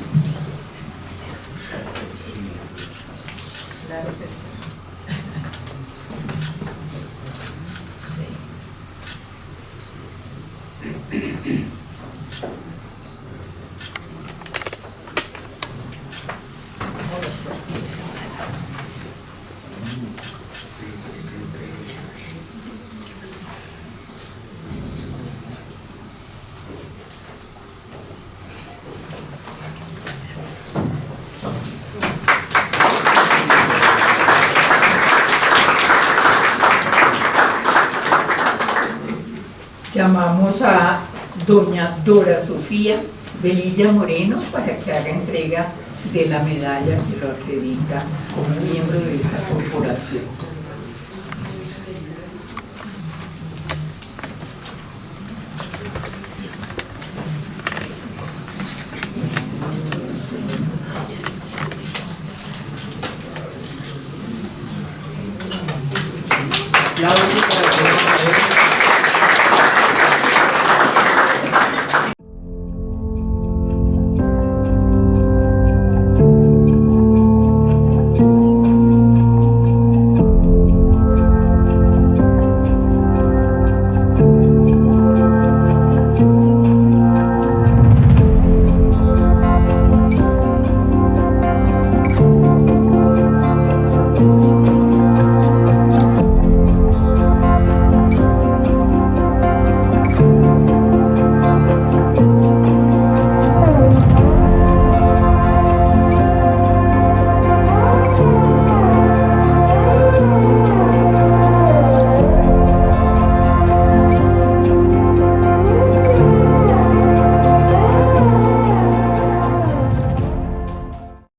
Claro que sí. Sí. Llamamos a doña Dora Sofía Velilla Moreno para que haga entrega de la medalla que lo acredita como miembro de esta corporación. Aplausos para el doctor.